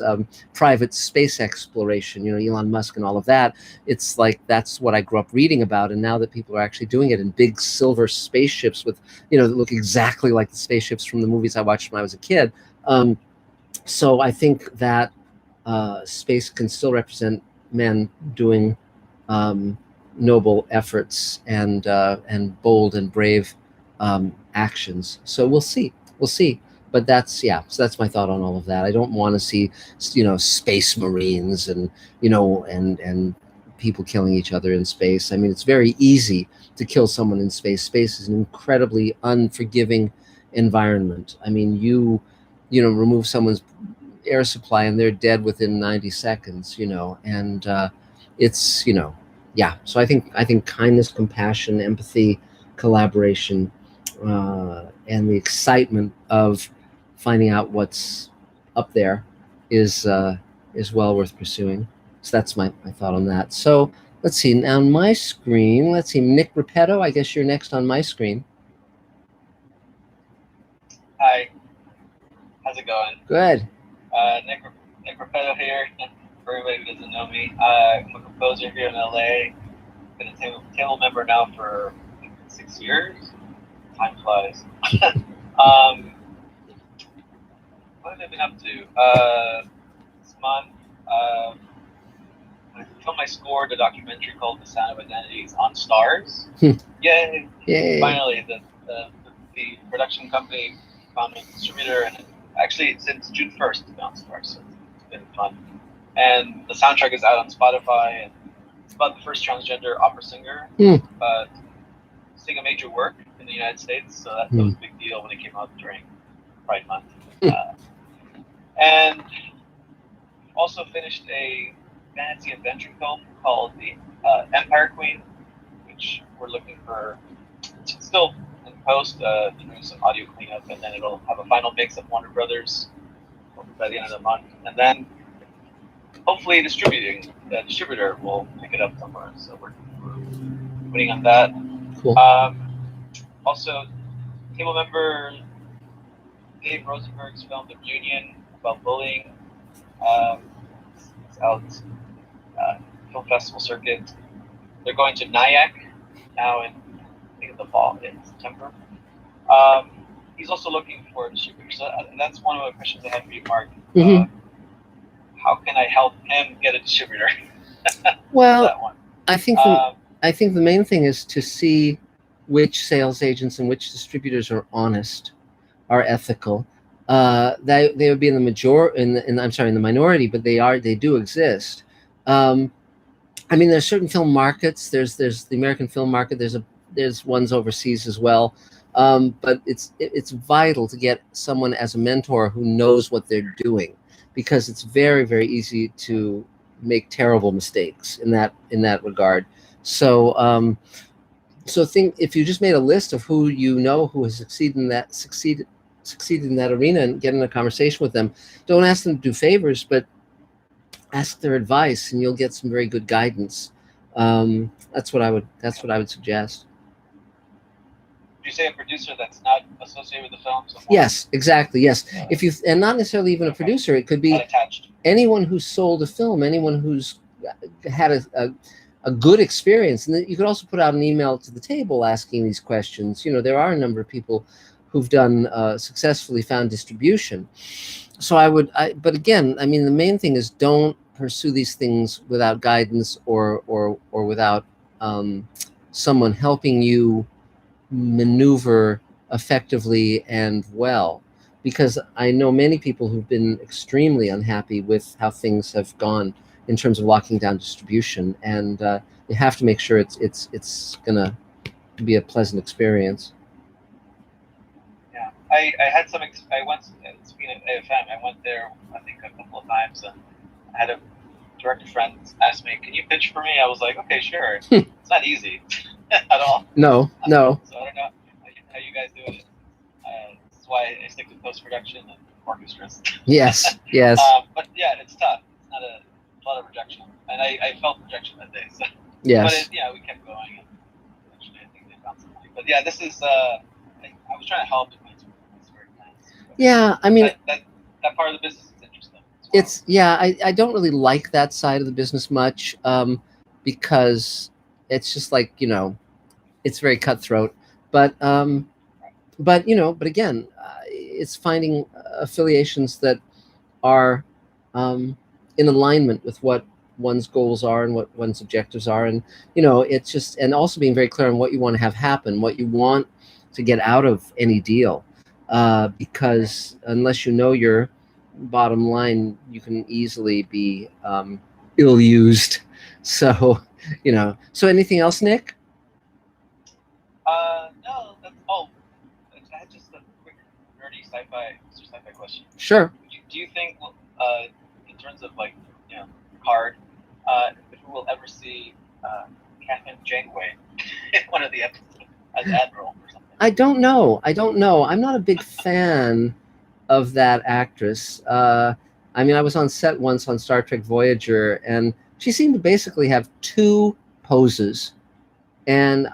private space exploration, Elon Musk and all of that. It's like that's what I grew up reading about. And now that people are actually doing it in big silver spaceships with, that look exactly like the spaceships from the movies I watched when I was a kid. So I think that space can still represent men doing noble efforts and bold and brave actions. So we'll see. But that's So that's my thought on all of that. I don't want to see space marines and and people killing each other in space. I mean, it's very easy to kill someone in space. Space is an incredibly unforgiving environment. I mean, you remove someone's air supply and they're dead within 90 seconds, and it's so I think kindness, compassion, empathy, collaboration, and the excitement of finding out what's up there is well worth pursuing. So that's my thought on that. So let's see, now on my screen, Nick Repetto, I guess you're next on my screen. Hi, how's it going? Good. Nick Repetto here. For everybody who doesn't know me, I'm a composer here in LA. Been a table member now for 6 years. Time flies. What have I been up to? This month, film I scored a documentary called The Sound of Identities on Stars. Hmm. Yay! Yay. Finally, the production company found a distributor, and actually since June 1st it's been on Stars, so it's been fun. And the soundtrack is out on Spotify, and it's about the first transgender opera singer sing a major work in the United States, so that was a big deal when it came out during Pride Month. And also finished a fantasy adventure film called The Empire Queen, which we're looking for. It's still in post, doing some audio cleanup, and then it'll have a final mix at Warner Brothers by the end of the month, and then hopefully distributing. The distributor will pick it up somewhere, so we're waiting on that. Cool. Also, table member Dave Rosenberg's film The Union about bullying. It's out film festival circuit. They're going to Nyack now in the fall, in September. He's also looking for a distributor. So that's one of the questions I have for you, Marc. How can I help him get a distributor? Well, that one. I think the main thing is to see which sales agents and which distributors are honest, are ethical. They would be in the minority, but they do exist. I mean, there's certain film markets. There's the American film market. There's ones overseas as well. But it's vital to get someone as a mentor who knows what they're doing, because it's very, very easy to make terrible mistakes in that regard. So think, if you just made a list of who you know who has succeeded in that arena, and get in a conversation with them. Don't ask them to do favors, but ask their advice, and you'll get some very good guidance. That's what I would suggest. You say a producer that's not associated with the film? Yes, exactly. Yes, and not necessarily even a producer. It could be anyone who's sold a film, anyone who's had a good experience. And you could also put out an email to the table asking these questions. There are a number of people who've done successfully found distribution. So but again, I mean, the main thing is don't pursue these things without guidance or without someone helping you maneuver effectively and well, because I know many people who've been extremely unhappy with how things have gone in terms of locking down distribution, and you have to make sure it's gonna be a pleasant experience. Yeah, I had some. I went, speaking of AFM, I went there I think a couple of times, and I had a director friend ask me, "Can you pitch for me?" I was like, "Okay, sure." It's not easy at all. No. So I don't know how you guys do it. That's why I stick to post-production and orchestras. Yes. But yeah, it's tough. It's not a lot of rejection, and I felt rejection that day. So. Yes. But we kept going, and eventually I think they found something. But yeah, this is. I was trying to help. It's very nice. Yeah, I mean that part of the business is interesting. It's I don't really like that side of the business much, because it's just like, it's very cutthroat. But again, it's finding affiliations that are in alignment with what one's goals are and what one's objectives are, and it's just, and also being very clear on what you want to have happen, what you want to get out of any deal, because unless you know your bottom line, you can easily be ill-used. So so anything else, Nick? No, that's all. I had just a quick nerdy sci-fi question. Sure. Do you think, in terms of Picard, if we will ever see Captain Janeway in one of the episodes as Admiral or something? I don't know. I'm not a big fan of that actress. I mean, I was on set once on Star Trek Voyager, and she seemed to basically have two poses. And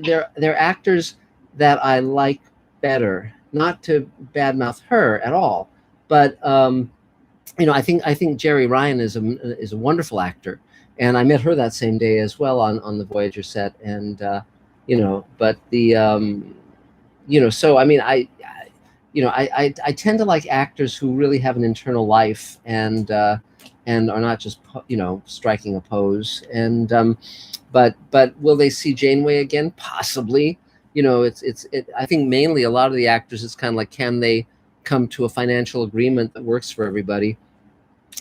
they're actors that I like better. Not to badmouth her at all, but I think Jerry Ryan is a wonderful actor, and I met her that same day as well on the Voyager set, and but the so I mean I tend to like actors who really have an internal life and are not just striking a pose. And but will they see Janeway again? Possibly. I think mainly a lot of the actors, it's kind of like, can they come to a financial agreement that works for everybody?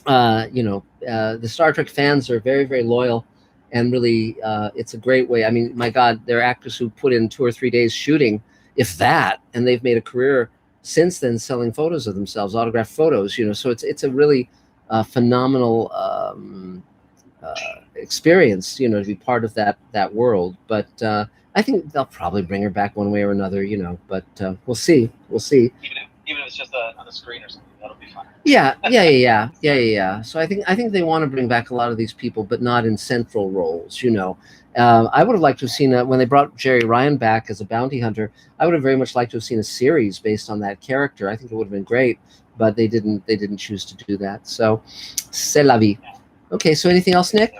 The Star Trek fans are very, very loyal, and really, it's a great way. I mean, my God, there are actors who put in 2 or 3 days shooting, if that, and they've made a career since then selling photos of themselves, autographed photos. So it's a really phenomenal experience, to be part of that world. But I think they'll probably bring her back one way or another, But we'll see. Even if it's just on a screen or something, that'll be fun. Yeah. So I think they want to bring back a lot of these people, but not in central roles. I would have liked to have seen when they brought Jerry Ryan back as a bounty hunter. I would have very much liked to have seen a series based on that character. I think it would have been great, but they didn't choose to do that. So, c'est la vie. Okay. So anything else, Nick?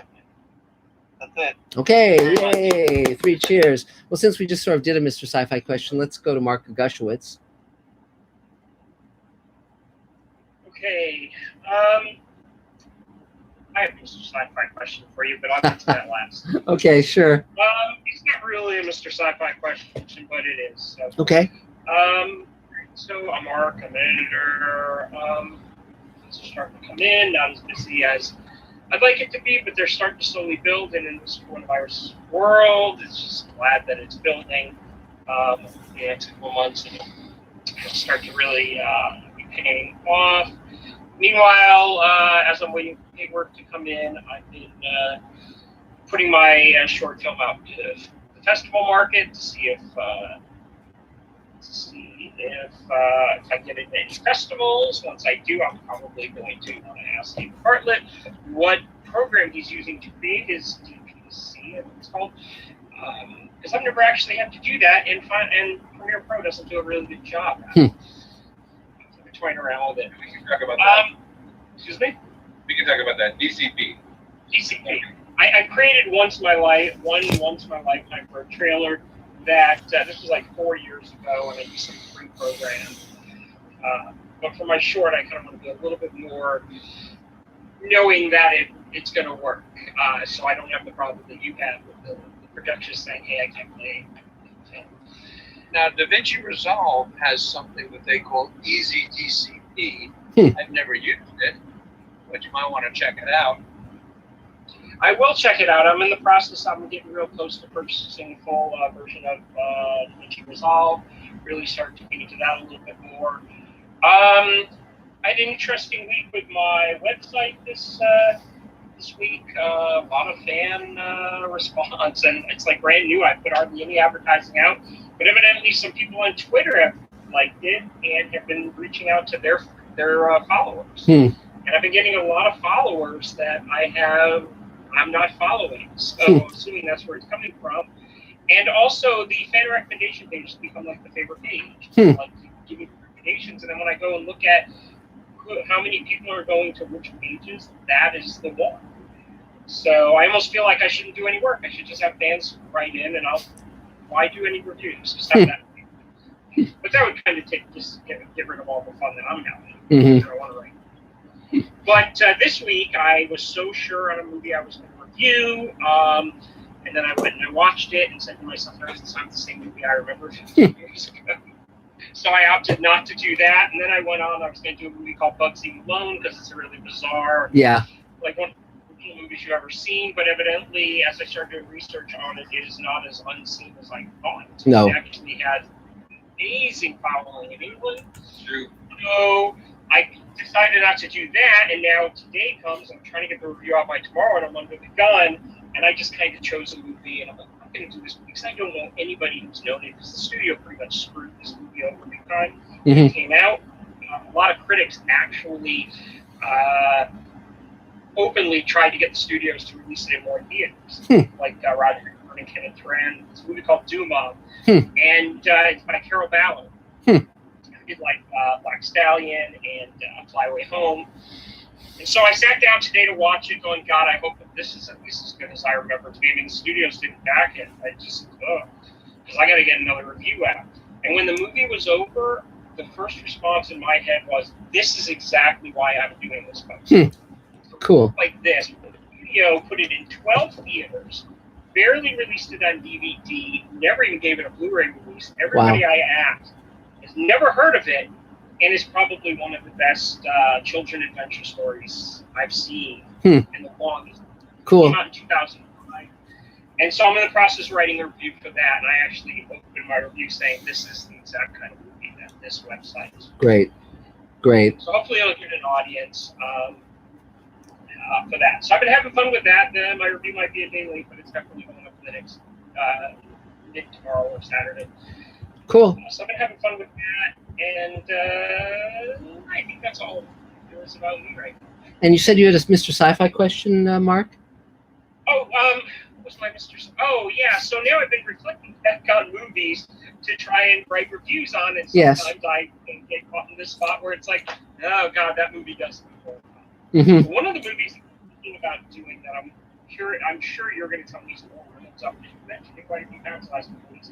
That's it. Okay, yay! 3 cheers. Well, since we just sort of did a Mr. Sci-Fi question, let's go to Marc Gushowitz. Okay, I have a Mr. Sci-Fi question for you, but I'll get to that last. Okay, sure. It's not really a Mr. Sci-Fi question, but it is. So. Okay. So I'm Marc, I'm an editor. Things are starting to come in, not as busy as I'd like it to be, but they're starting to slowly build. And in this coronavirus world, it's just glad that it's building. The next couple months, and it'll start to really be paying off. Meanwhile, as I'm waiting for paperwork to come in, I've been putting my short film out to the festival market to see if I get into any festivals. Once I do, I'm probably going to want to ask Steve Bartlett what program he's using to create his DPC, as it's called, because I've never actually had to do that, and Premiere Pro doesn't do a really good job. Toying around with it. We can talk about that. Excuse me? We can talk about that. DCP. I created once in my lifetime for a trailer that this was like 4 years ago, and I used some free program. But for my short, I kind of want to be a little bit more knowing that it's going to work. So I don't have the problem that you have with the production saying, hey, I can't play. Now, DaVinci Resolve has something that they call Easy DCP. I've never used it, but you might want to check it out. I will check it out. I'm in the process. I'm getting real close to purchasing a full version of DaVinci Resolve. Really start to get into that a little bit more. I had an interesting week with my website this week. A lot of fan response, and it's like brand new. I put hardly any advertising out, but evidently some people on Twitter have liked it and have been reaching out to their followers. And I've been getting a lot of followers that I'm not following, so I'm assuming that's where it's coming from. And also, the fan recommendation page has become like the favorite page. Like, give me recommendations, and then when I go and look at how many people are going to which pages, that is the one. So I almost feel like I shouldn't do any work. I should just have fans write in, and why do any reviews? Just have that. But that would kind of get rid of all the fun that I'm having. I want to write. But this week, I was so sure on a movie I was going to review, and then I went and I watched it and said to myself, it's not the same movie I remember 15 years ago. So I opted not to do that, and then I went on. I was going to do a movie called Bugsy Malone because it's a really bizarre, like one of the movies you've ever seen. But evidently, as I started doing research on it, it is not as unseen as I thought. No. It actually has amazing following in England. True. So I decided not to do that, and now today comes. I'm trying to get the review out by tomorrow, and I'm under the gun. And I just kind of chose a movie, and I'm like, I'm going to do this movie because I don't know anybody who's known it, because the studio pretty much screwed this movie over big time. It came out. A lot of critics actually openly tried to get the studios to release it in more theaters, like Roger Ebert and Kenneth Turan. It's a movie called Duma, and it's by Carol Ballard. It did like Black Stallion and Fly Away Home. And so I sat down today to watch it, going, God, I hope that this is at least as good as I remember it to be. I mean, the studios didn't back it. I just, because I got to get another review out. And when the movie was over, the first response in my head was, "This is exactly why I'm doing this post." Cool. Like this, put it in 12 theaters, barely released it on DVD, never even gave it a Blu-ray release. Everybody I asked has never heard of it, and is probably one of the best children adventure stories I've seen in the longest. Cool. It came out in 2005. And so I'm in the process of writing a review for that, and I actually opened my review saying this is the exact kind of movie that this website is. Great. So hopefully I'll get an audience for that. So I've been having fun with that. My review might be a day late, but it's definitely going up for the next tomorrow or Saturday. Cool. So I've been having fun with that, and I think that's all there is about me right now. And you said you had a Mr. Sci-Fi question, Mark? Oh, what's my Mr. Oh, yeah. So now I've been reflecting back on movies to try and write reviews on, and sometimes I get caught in this spot where it's like, oh God, that movie does before. Mm-hmm. One of the movies I'm thinking about doing that I'm sure you're going to tell me some more rules up, because you mentioned it quite a few times last week.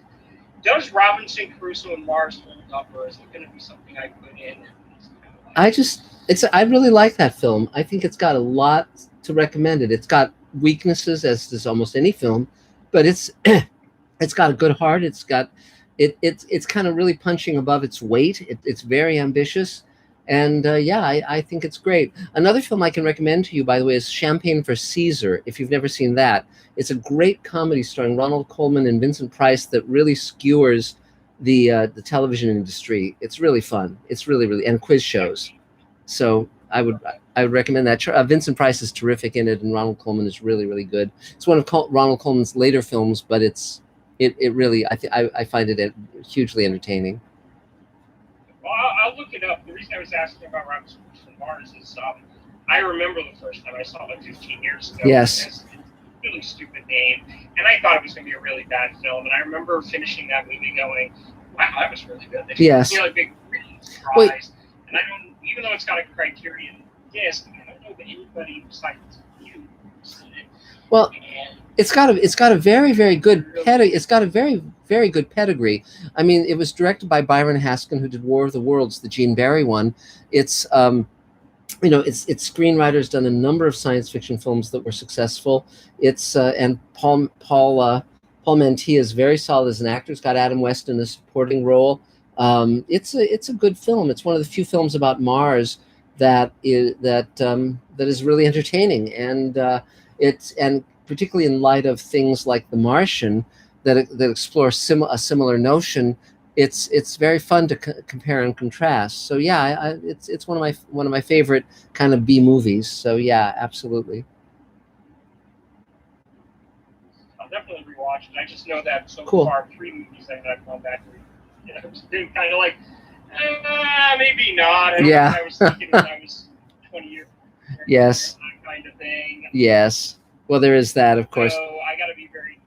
Does Robinson Crusoe and Mars hold up, or is it going to be something I put in? I really like that film. I think it's got a lot to recommend it. It's got weaknesses, as does almost any film, but it's got a good heart. It's kind of really punching above its weight. It's very ambitious, and I think it's great. Another film I can recommend to you, by the way, is Champagne for Caesar. If you've never seen that, it's a great comedy starring Ronald Colman and Vincent Price that really skewers the television industry. It's really fun. It's really, and quiz shows. So I would recommend that. Vincent Price is terrific in it, and Ronald Colman is really good. It's one of Ronald Colman's later films, but it really, I find it hugely entertaining. Well, I'll look it up. The reason I was asking about Robinson Crusoe and Mars is I remember the first time I saw it 15 years ago. Yes. It's a really stupid name, and I thought it was going to be a really bad film. And I remember finishing that movie going, wow, that was really good. Yes. A big surprise. And I don't, even though it's got a Criterion disc, I don't know that anybody besides you has seen it. Well, it's got a very good pedigree. It's got a very good pedigree. I mean, it was directed by Byron Haskin, who did War of the Worlds, the Gene Barry one. It's its screenwriter's done a number of science fiction films that were successful. It's and Paul Mantilla is very solid as an actor. It's got Adam West in a supporting role. It's a good film. It's one of the few films about Mars that is really entertaining, and particularly in light of things like The Martian that explore a similar notion. It's very fun to compare and contrast. So yeah, it's one of my favorite kind of B movies. So yeah, absolutely. I'll definitely rewatch it. I just know that so Cool. far 3 movies that I've gone back to. It's been kind of like, maybe not. I was thinking when I was 20 years old. Yes. That kind of thing. Yes. Well, there is that, of course. So I got to be very.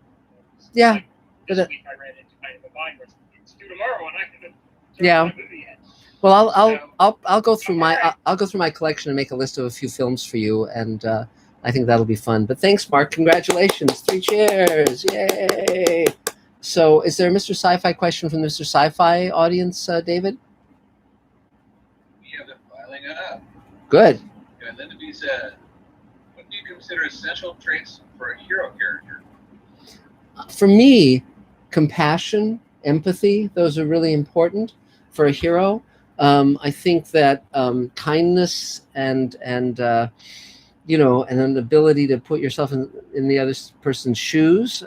Yeah. Like this week I ran into kind of a bind where it's due tomorrow, and I haven't Yeah. the movie yet. Well, I'll go through my collection and make a list of a few films for you, and I think that'll be fun. But thanks, Mark. Congratulations. 3 cheers. Yay. So is there a Mr. Sci-Fi question from the Mr. Sci-Fi audience, David? Yeah, they're piling up. Good. And Linda B said, what do you consider essential traits for a hero character? For me, compassion, empathy, those are really important for a hero. I think that kindness and an ability to put yourself in the other person's shoes,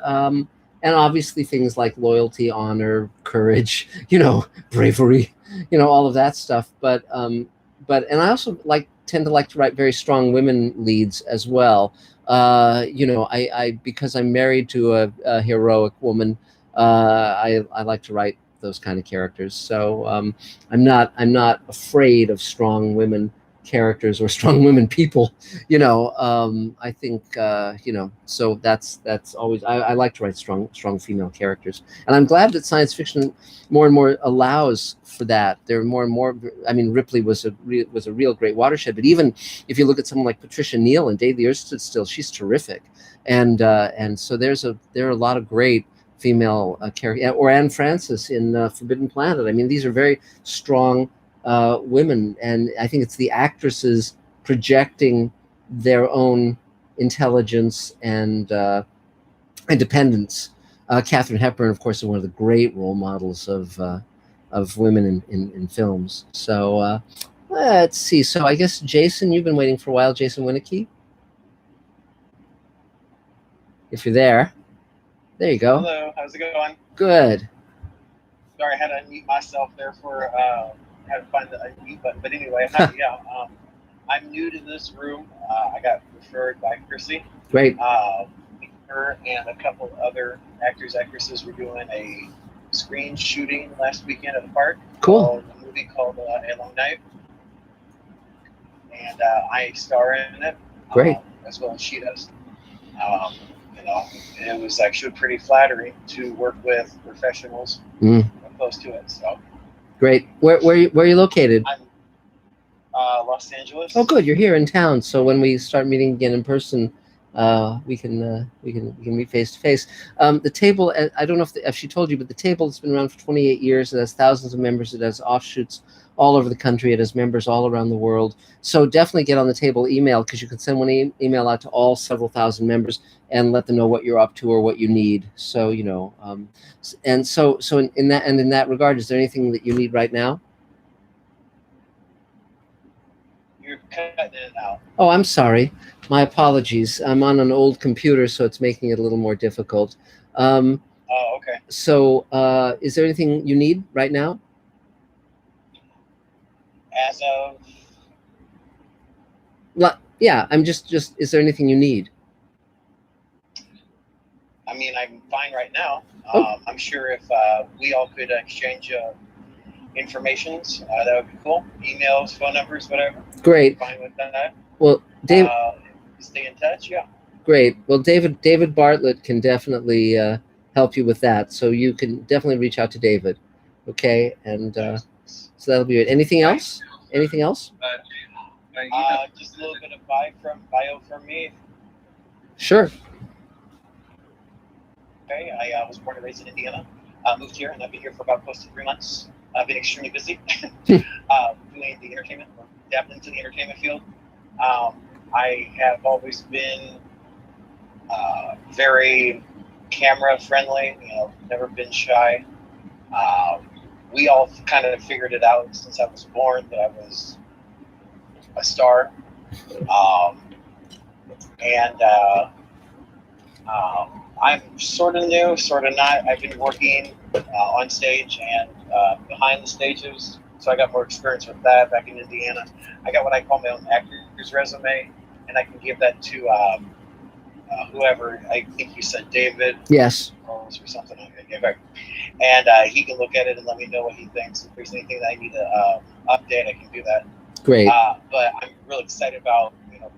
and obviously things like loyalty, honor, courage, bravery, all of that stuff. But and I also tend to like to write very strong women leads as well. I because I'm married to a heroic woman, I like to write those kind of characters. So I'm not afraid of strong women characters or strong women people. I think so that's always I like to write strong female characters, and I'm glad that science fiction more and more allows for that. There are more and more. I mean, Ripley was a real great watershed, but even if you look at someone like Patricia Neal in Day the Earth Stood Still, she's terrific, and so there are a lot of great female character, or Anne Francis in Forbidden Planet. I mean, these are very strong women, and I think it's the actresses projecting their own intelligence and independence. Katharine Hepburn, of course, is one of the great role models of women in films. So let's see. So I guess Jason, you've been waiting for a while. Jason Winicky, if you're there. There you go. Hello, how's it going? Good. Sorry, I had to unmute myself there for had to find the unmute button. But anyway, I'm new to this room. I got referred by Chrissy. Great. Her and a couple other actresses were doing a screen shooting last weekend at the park. Cool. A movie called A Long Night, and I star in it. Great. As well as she does. It was actually pretty flattering to work with professionals close to it. So great. Where are you located? I'm Los Angeles. Oh, good. You're here in town. So when we start meeting again in person, we can meet face to face. The table, I don't know if she told you, but the table has been around for 28 years. It has thousands of members. It has offshoots all over the country. It has members all around the world. So definitely get on the table email, because you can send one email out to all several thousand members and let them know what you're up to or what you need. So and so in that regard, is there anything that you need right now? You're cutting it out. Oh, I'm sorry. My apologies. I'm on an old computer, so it's making it a little more difficult. Oh, okay. So is there anything you need right now? As of... Yeah, I'm just, is there anything you need? I mean, I'm fine right now. Oh. I'm sure if we all could exchange informations, that would be cool. Emails, phone numbers, whatever. Great. Fine with that. Well, Dave... stay in touch, yeah. Great. Well, David Bartlett can definitely help you with that. So you can definitely reach out to David. Okay, and so that'll be it. Anything else? Anything else? Just a little bit of bio from me. Sure. Okay, I was born and raised in Indiana. Moved here, and I've been here for about close to 3 months. I've been extremely busy doing the entertainment, or dabbling into the entertainment field. I have always been very camera friendly, never been shy. We all kind of figured it out since I was born that I was a star. I'm sort of new, sort of not. I've been working on stage and behind the stages, so I got more experience with that back in Indiana. I got what I call my own actor's resume, and I can give that to whoever. I think you said David. Yes. Or something like that. And he can look at it and let me know what he thinks. If there's anything that I need to update, I can do that. Great. But I'm really excited about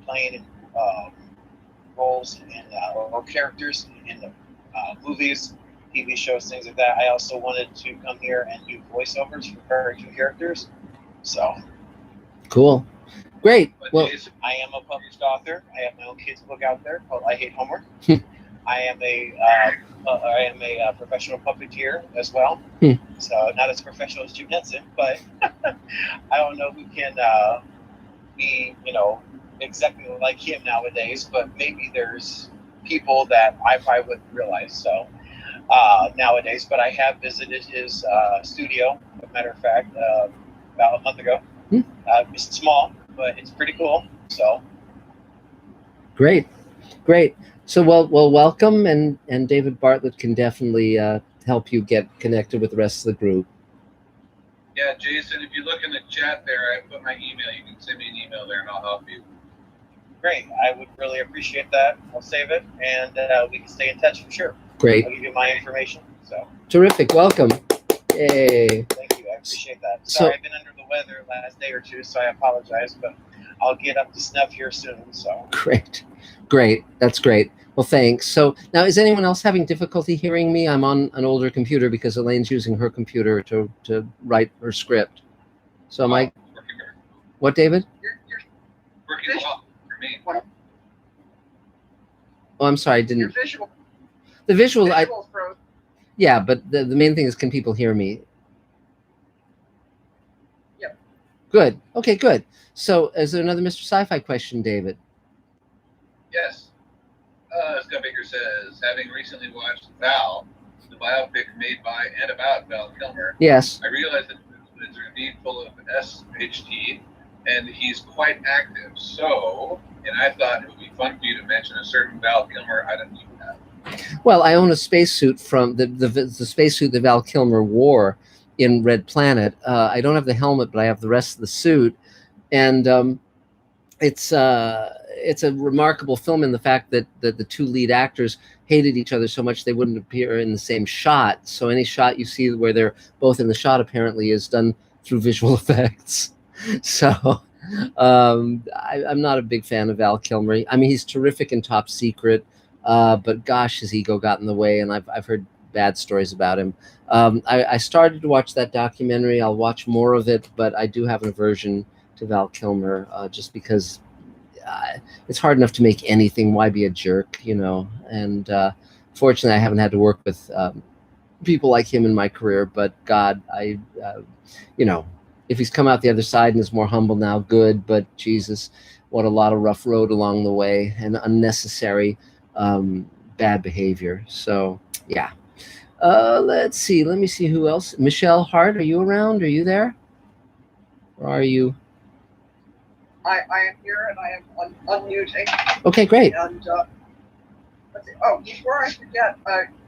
playing roles in or characters in the movies, TV shows, things like that. I also wanted to come here and do voiceovers for cartoon characters. So cool. Great. Well, I am a published author. I have my own kids book out there called I Hate Homework. I am a professional puppeteer as well. So not as professional as Jim Henson, but I don't know who can be exactly like him nowadays. But maybe there's people that I probably wouldn't realize. So nowadays, but I have visited his studio. As a matter of fact, about a month ago. It's small, but it's pretty cool. So great. So well, welcome, and David Bartlett can definitely help you get connected with the rest of the group. Yeah, Jason, if you look in the chat there, I put my email. You can send me an email there, and I'll help you. Great. I would really appreciate that. I'll save it, and we can stay in touch for sure. Great. I'll give you my information. So terrific. Welcome. Yay. Thank you. I appreciate that. Sorry, I've been under the weather the last day or two, so I apologize, but I'll get up to snuff here soon. So Great. That's great. Well, thanks. So now, is anyone else having difficulty hearing me? I'm on an older computer because Elaine's using her computer to write her script. So am I? What, David? You're working well for me. Oh, I'm sorry. I didn't. Your visual. The visual. Yeah, but the main thing is, can people hear me? Yep. Good. Okay, good. So is there another Mr. Sci-Fi question, David? Yes. Scott Baker says, having recently watched Val, the biopic made by and about Val Kilmer, Yes. I realized that it's indeed full of SHT, and he's quite active. So, and I thought it would be fun for you to mention a certain Val Kilmer item you have. Well, I own a spacesuit from the spacesuit that Val Kilmer wore in Red Planet. I don't have the helmet, but I have the rest of the suit, and it's a remarkable film in the fact that the two lead actors hated each other so much they wouldn't appear in the same shot. So any shot you see where they're both in the shot apparently is done through visual effects. So I'm not a big fan of Val Kilmer. I mean, he's terrific in Top Secret, but gosh, his ego got in the way, and I've heard bad stories about him. I started to watch that documentary. I'll watch more of it, but I do have an aversion to Val Kilmer, just because it's hard enough to make anything. Why be a jerk, you know? And fortunately, I haven't had to work with people like him in my career. But God, you know, if he's come out the other side and is more humble now, good. But Jesus, what a lot of rough road along the way and unnecessary bad behavior. So yeah. Let's see. Let me see who else. Michelle Hart, are you around? Are you there? Or are you? I am here and I am unmuting. Okay, great. And let's see. Oh, before I forget,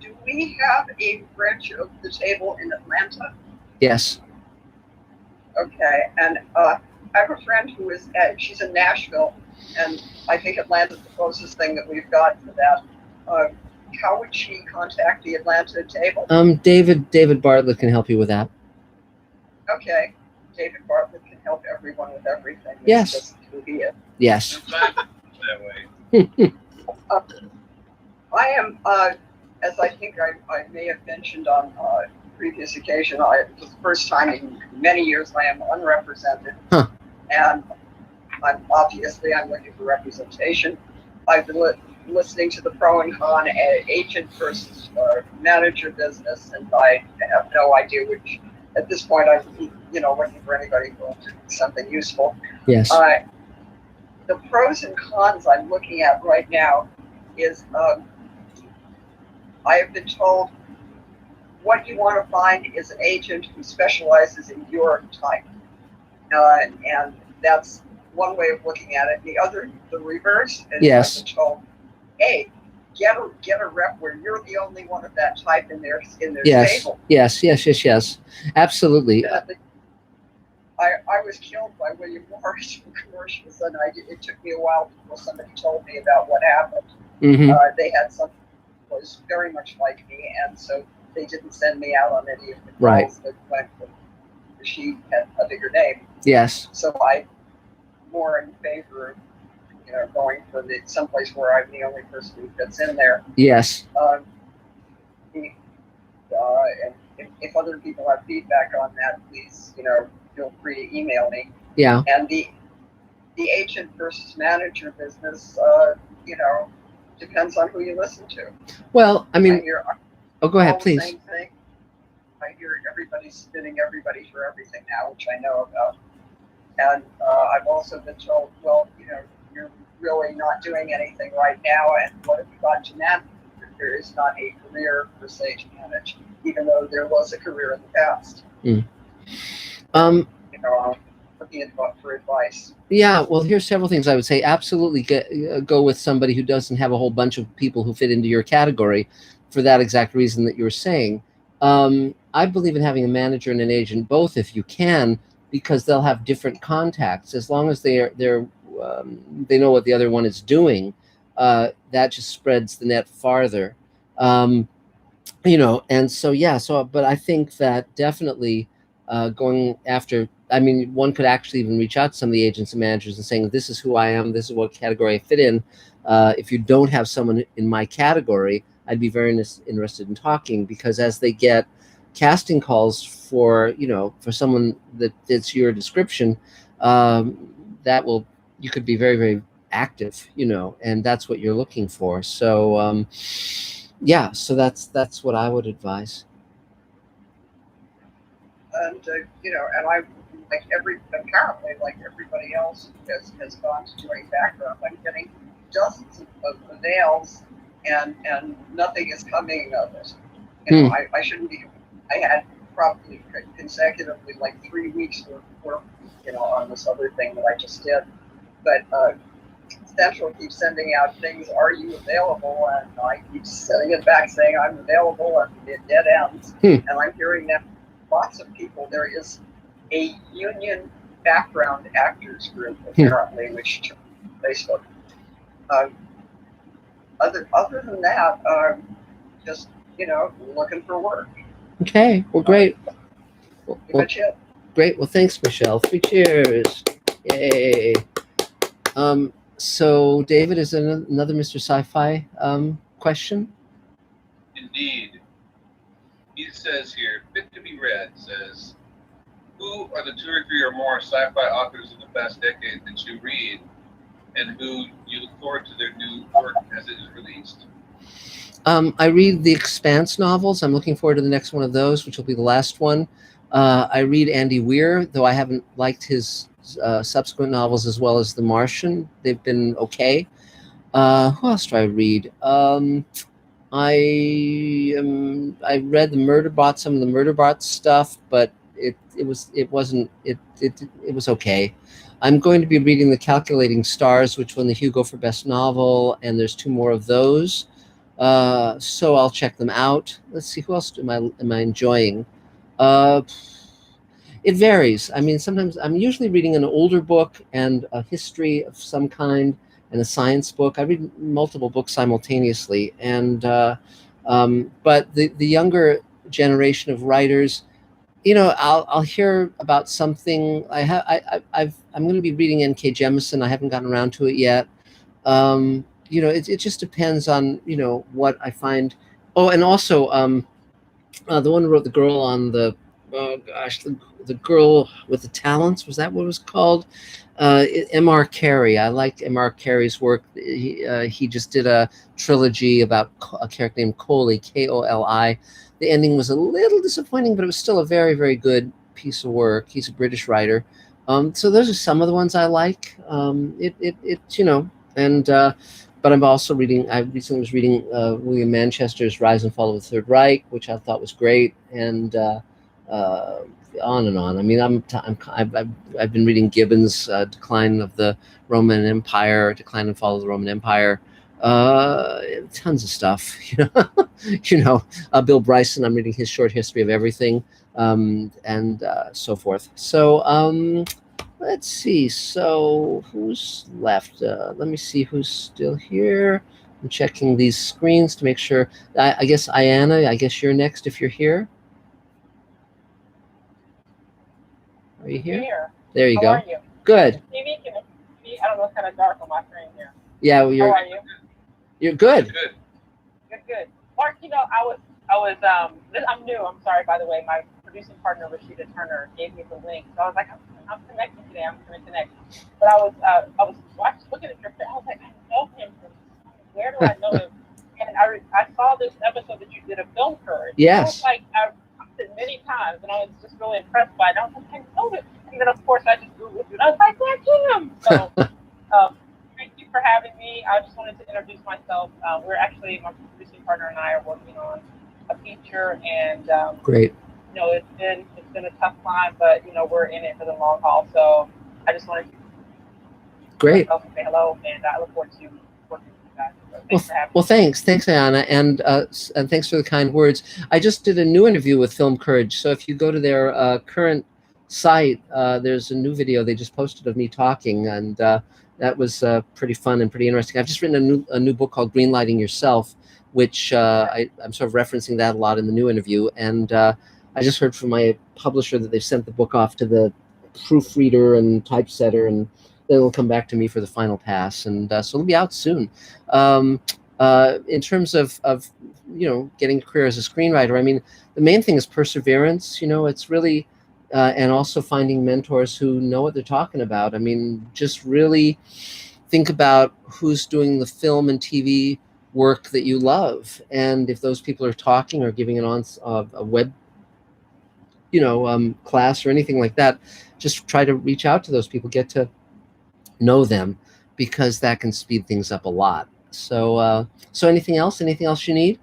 do we have a branch of the table in Atlanta? Yes. Okay, and I have a friend who is she's in Nashville, and I think Atlanta's the closest thing that we've got to that. How would she contact the Atlanta table? David Bartlett can help you with that. Okay, David Bartlett can help everyone with everything. It's Yes. just who he is. Yes. That way. I am, as I think I may have mentioned on previous occasion, it was the first time in many years I am unrepresented. Huh. And I'm looking for representation. I've been listening to the pro and con agent versus manager business, and I have no idea which. At this point, I'm looking for anybody who will do something useful. Yes. The pros and cons I'm looking at right now is I have been told what you want to find is an agent who specializes in your type, and that's one way of looking at it. The reverse is Yes. I've been told, hey, get a rep where you're the only one of that type in their Yes. stable. Yes. Absolutely. I was killed by William Morris from commercials, and it took me a while before somebody told me about what happened. Mm-hmm. They had something that was very much like me, and so they didn't send me out on any of the calls Right. that went with. She had a bigger name, Yes. so I'm more in favor of going for someplace where I'm the only person who fits in there. Yes. And if other people have feedback on that, please feel free to email me. Yeah. And the agent versus manager business, depends on who you listen to. Well, I mean, I hear go ahead, all the please. same thing. I hear everybody spinning everybody for everything now, which I know about. And I've also been told, well, you're really not doing anything right now, and what have you got to manage? There is not a career per se to manage, even though there was a career in the past. I'm looking for advice. Yeah, well, here's several things I would say. Absolutely go with somebody who doesn't have a whole bunch of people who fit into your category for that exact reason that you were saying. I believe in having a manager and an agent, both if you can, because they'll have different contacts. As long as they know what the other one is doing, that just spreads the net farther. And so, yeah, but I think that definitely going after, I mean, one could actually even reach out to some of the agents and managers and saying, this is who I am, this is what category I fit in. If you don't have someone in my category, I'd be very interested in talking, because as they get casting calls for someone that fits your description, you could be very, very active, and that's what you're looking for. So Yeah, so that's what I would advise. And and I apparently like everybody else has gone to doing background. I'm getting dozens of emails, and nothing is coming of it. I shouldn't be. I had probably consecutively like 3 weeks work, on this other thing that I just did, but Central keeps sending out things. Are you available? And I keep sending it back saying I'm available, and it dead ends. And I'm hearing that lots of people. There is a union background actors group apparently, which Facebook. Other than that, just looking for work. Okay, well, great. Well, it. Great. Well, thanks, Michelle. 3 cheers. Yay. So, David, is there another Mr. Sci-Fi question? Indeed. He says here, fit to be read, says, who are the 2 or 3 or more sci-fi authors of the past decade that you read, and who you look forward to their new work as it is released? I read the Expanse novels. I'm looking forward to the next one of those, which will be the last one. I read Andy Weir, though I haven't liked his subsequent novels as well as The Martian. They've been okay. Who else do I read? I read some of the Murderbot stuff, but it was okay. I'm going to be reading The Calculating Stars, which won the Hugo for Best Novel, and there's 2 more of those. So I'll check them out. Let's see, who else am I enjoying? It varies. I mean, sometimes I'm usually reading an older book and a history of some kind and a science book. I read multiple books simultaneously, and but the younger generation of writers, I'll hear about something. I'm going to be reading N.K. Jemisin. I haven't gotten around to it yet. It just depends on what I find. Oh, and also the one who wrote The Girl on the the Girl with the Talents, was that what it was called? M.R. Carey. I like M.R. Carey's work. He just did a trilogy about a character named Coley, Koli. The ending was a little disappointing, but it was still a very, very good piece of work. He's a British writer. So those are some of the ones I like. But I'm also reading. I recently was reading William Manchester's *Rise and Fall of the Third Reich*, which I thought was great, and on and on. I mean, I've been reading Gibbon's *Decline of the Roman Empire*, *Decline and Fall of the Roman Empire*. Tons of stuff. Bill Bryson. I'm reading his short history of everything, and so forth. So. Let's see. So who's left? Let me see who's still here. I'm checking these screens to make sure. I guess Ayanna, I guess you're next if you're here. Are you here? Here. There you How go. Are you? Good. TV can be, I don't know, it's kind of dark on my screen here. Yeah, well, How are you? You're good. Good. Mark, I'm new. I'm sorry, by the way. My producing partner, Rashida Turner, gave me the link, so I was like, I'm connecting today. I'm going to connect. But I was looking at your face. I was like, I know him from where do I know him? And I saw this episode that you did of Film Courage. Yes. I was like, I've watched it many times, and I was just really impressed by it. I was like, I know it. And then, of course, I just Googled it. I was like, that's him. So, thank you for having me. I just wanted to introduce myself. We're actually, my producing partner and I are working on a feature, and great. It's been a tough climb, but we're in it for the long haul. So I just wanted to great say hello, and I look forward to working with you guys. So thanks for having me. Thanks, Ayanna, and thanks for the kind words. I just did a new interview with Film Courage, so if you go to their current site, there's a new video they just posted of me talking, and that was pretty fun and pretty interesting. I've just written a new book called Greenlighting Yourself, which I'm sort of referencing that a lot in the new interview, and I just heard from my publisher that they've sent the book off to the proofreader and typesetter, and then it'll come back to me for the final pass, and so it'll be out soon. In terms of getting a career as a screenwriter, I mean, the main thing is perseverance. It's really and also finding mentors who know what they're talking about. I mean, just really think about who's doing the film and TV work that you love. And if those people are talking or giving an a web, class or anything like that, just try to reach out to those people, get to know them, because that can speed things up a lot. So, so anything else? Anything else you need?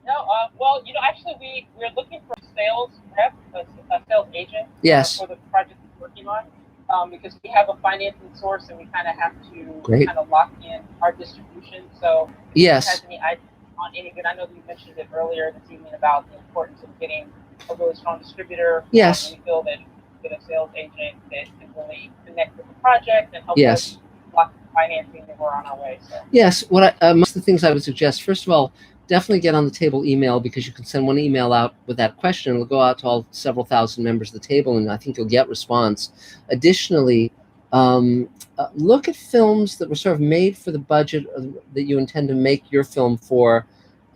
No, well, actually, we're looking for a sales rep, a sales agent Yes. for the project we're working on, because we have a financing source and we kind of have to Great. kind of lock in our distribution. So if Yes. anyone has any ideas on any good, I know that you mentioned it earlier this evening about the importance of getting a really strong distributor. Yes. And we feel that get a sales agent that can really connect with the project and help Yes. us lock the financing, and we're on our way. So. Yes. What most of the things I would suggest, first of all, definitely get on the table email, because you can send one email out with that question. It'll go out to all several thousand members of the table, and I think you'll get response. Additionally, look at films that were sort of made for the budget that you intend to make your film for,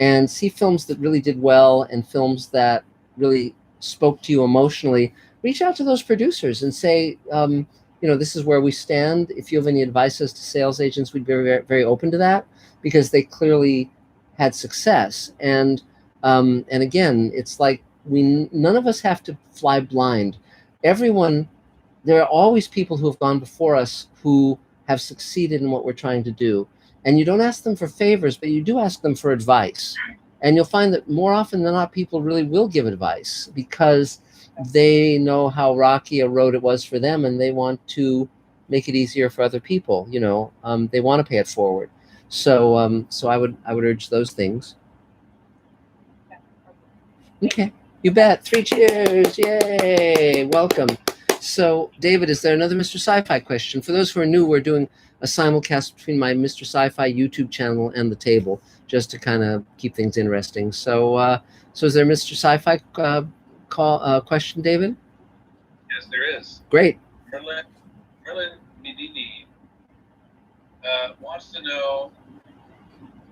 and see films that really did well and films that really spoke to you emotionally. Reach out to those producers and say, this is where we stand. If you have any advice as to sales agents, we'd be very, very open to that, because they clearly had success. And again, it's like none of us have to fly blind. There are always people who have gone before us who have succeeded in what we're trying to do. And you don't ask them for favors, but you do ask them for advice. And you'll find that more often than not, people really will give advice, because they know how rocky a road it was for them, and they want to make it easier for other people. They want to pay it forward. So, so I would urge those things. Okay, you bet. 3 cheers! Yay! Welcome. So, David, is there another Mr. Sci-Fi question? For those who are new, we're doing a simulcast between my Mr. Sci-Fi YouTube channel and the table, just to kind of keep things interesting. So, so is there a Mr. Sci-Fi question, David? Yes, there is. Great. Merlin Midini wants to know.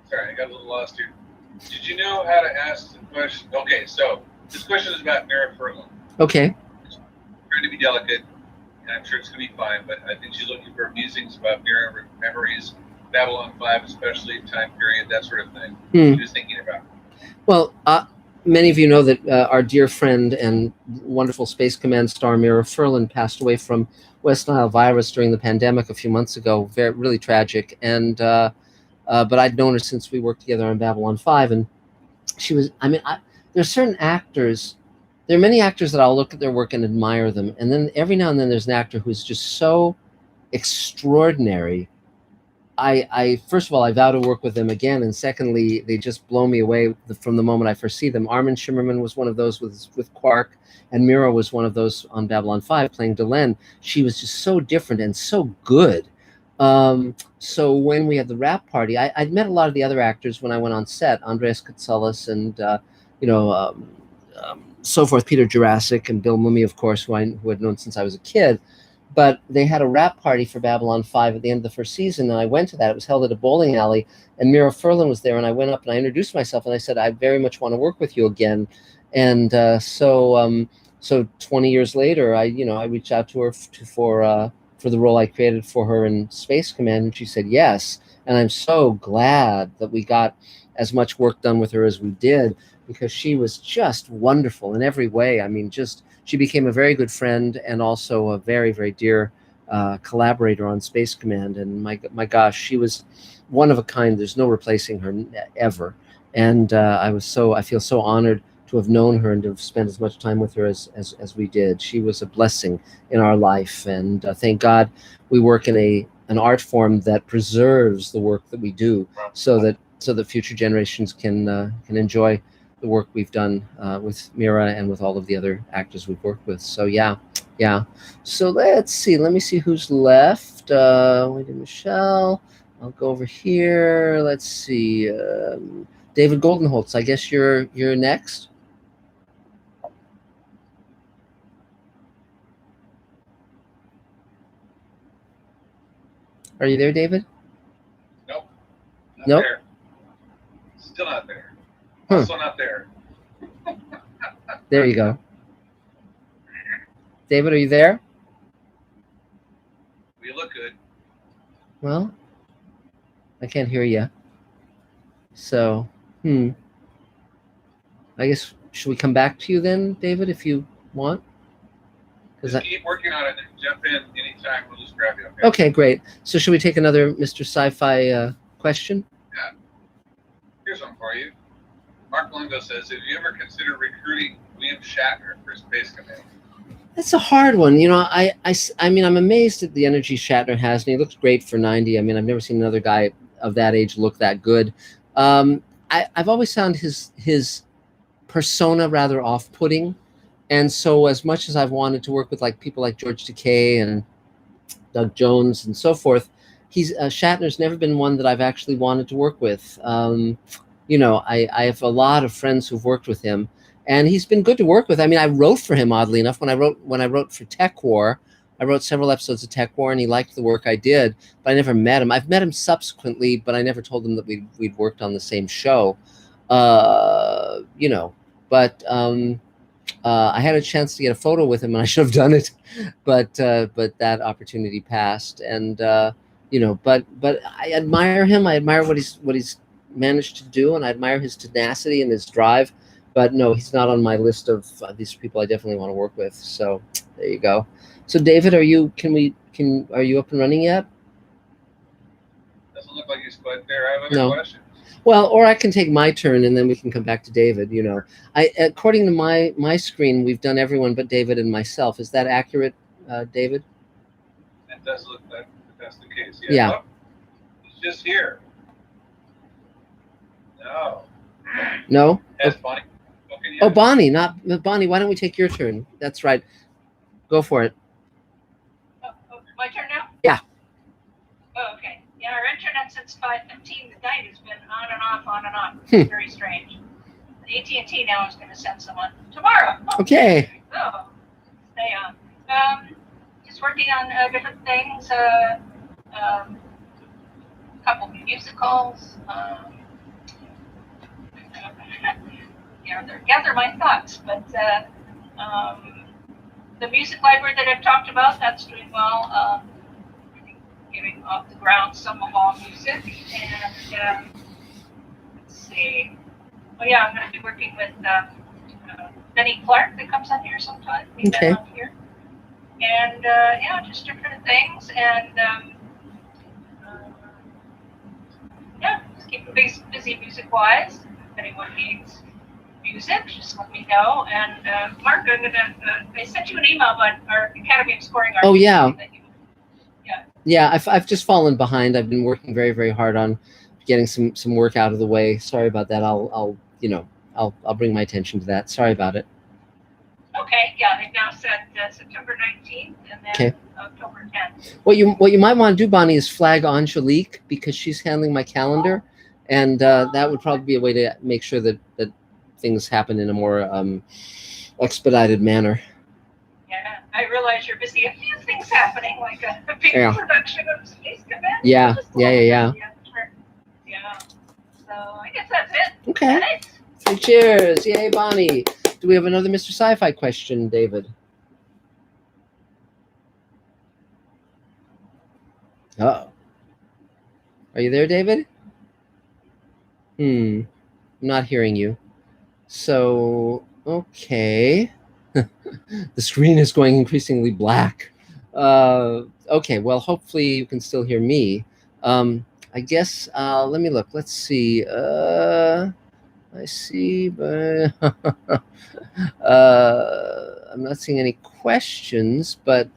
Sorry, I got a little lost here. Did you know how to ask the question? Okay, so this question is about Mira Furlan. Okay. It's trying to be delicate, and I'm sure it's going to be fine, but I think she's looking for musings about Mira memories, Babylon 5 especially, time period, that sort of thing. She was thinking about. Well, many of you know that our dear friend and wonderful Space Command star Mira Furlan passed away from West Nile virus during the pandemic a few months ago. Really tragic. And but I'd known her since we worked together on Babylon 5, and she was. There's certain actors. There are many actors that I'll look at their work and admire them, and then every now and then there's an actor who's just so extraordinary. I first of all, I vow to work with them again, and secondly, they just blow me away from the moment I first see them. Armin Shimmerman was one of those with Quark, and Mira was one of those on Babylon 5 playing Delenn. She was just so different and so good. So when we had the wrap party, I'd met a lot of the other actors when I went on set, Andreas Katsulas and so forth, Peter Jurassic and Bill Mumy, of course, who had known since I was a kid. But they had a wrap party for Babylon 5 at the end of the first season, and I went to that. It was held at a bowling alley, and Mira Furlan was there, and I went up and I introduced myself, and I said, I very much want to work with you again. And so 20 years later, I reached out to her for the role I created for her in Space Command, and she said yes. And I'm so glad that we got as much work done with her as we did, because she was just wonderful in every way. She became a very good friend and also a very, very dear collaborator on Space Command. And my gosh, she was one of a kind. There's no replacing her ever. And I feel so honored to have known her and to have spent as much time with her as we did. She was a blessing in our life. And thank God we work in an art form that preserves the work that we do, so that future generations can enjoy the work we've done with Mira and with all of the other actors we've worked with. So yeah. So let's see. Let me see who's left. Wait, Michelle. I'll go over here. Let's see. David Goldenholtz. I guess you're next. Are you there, David? Nope. Nope. There. Still not there. Also not there. There you go. David, are you there? We look good. Well, I can't hear you. So, I guess, should we come back to you then, David, if you want? Just keep working on it and jump in anytime. We'll just grab you. Okay, great. So should we take another Mr. Sci-Fi question? Yeah. Here's one for you. Mark Lungo says, have you ever considered recruiting William Shatner for Space Command? That's a hard one. You know, I mean, I'm amazed at the energy Shatner has, and he looks great for 90. I mean, I've never seen another guy of that age look that good. I've always found his persona rather off-putting. And so as much as I've wanted to work with like people like George Takei and Doug Jones and so forth, Shatner's never been one that I've actually wanted to work with. You know, I have a lot of friends who've worked with him, and he's been good to work with. I mean, I wrote for him, oddly enough, when I wrote for Tech War. I wrote several episodes of Tech War, and he liked the work I did, but I never met him. I've met him subsequently, but I never told him that we'd worked on the same show. You know, but I had a chance to get a photo with him, and I should have done it, but that opportunity passed. And you know, but I admire him. I admire what he's managed to do, and I admire his tenacity and his drive. But no, he's not on my list of these people I definitely want to work with. So there you go. So David, are you up and running yet? Doesn't look like he's quite there. I have other questions. Well, or I can take my turn and then we can come back to David. You know, according to my screen, we've done everyone but David and myself. Is that accurate, David? It does look like that's the case. Yeah. Oh, he's just here. No. No. That's Bonnie. Oh, Bonnie, not Bonnie. Why don't we take your turn? That's right. Go for it. Oh, my turn now? Yeah. Oh, okay. Yeah, our internet since 5:15 tonight has been on and off, on and off. It's very strange. The AT&T now is going to send someone tomorrow. Okay. So, stay on. Just working on different things. A couple of musicals. Gather my thoughts, but the music library that I've talked about, that's doing well. Getting off the ground some of all music, and let's see. Oh yeah, I'm going to be working with Benny Clark that comes on here sometime. He's been on here, and yeah, just different things, and yeah, just keep busy music-wise. If anyone needs music, just let me know. And Marc, I sent you an email about our Academy of Scoring Artists. Oh yeah. Yeah, I've just fallen behind. I've been working very, very hard on getting some work out of the way. Sorry about that. I'll bring my attention to that. Sorry about it. Okay. Yeah, they've now said September 19th and then October 10th. What you might want to do, Bonnie, is flag Angelique because she's handling my calendar, and that would probably be a way to make sure that things happen in a more expedited manner. Yeah, I realize you're busy. A few things happening, like a big production of Space Command. Yeah. Yeah. So I guess that's it. Okay. Nice. So cheers. Yay, Bonnie. Do we have another Mr. Sci-Fi question, David? Uh-oh. Are you there, David? I'm not hearing you. So, okay. The screen is going increasingly black. Okay, well, hopefully you can still hear me. I guess, let me look. Let's see. I see, but I'm not seeing any questions. But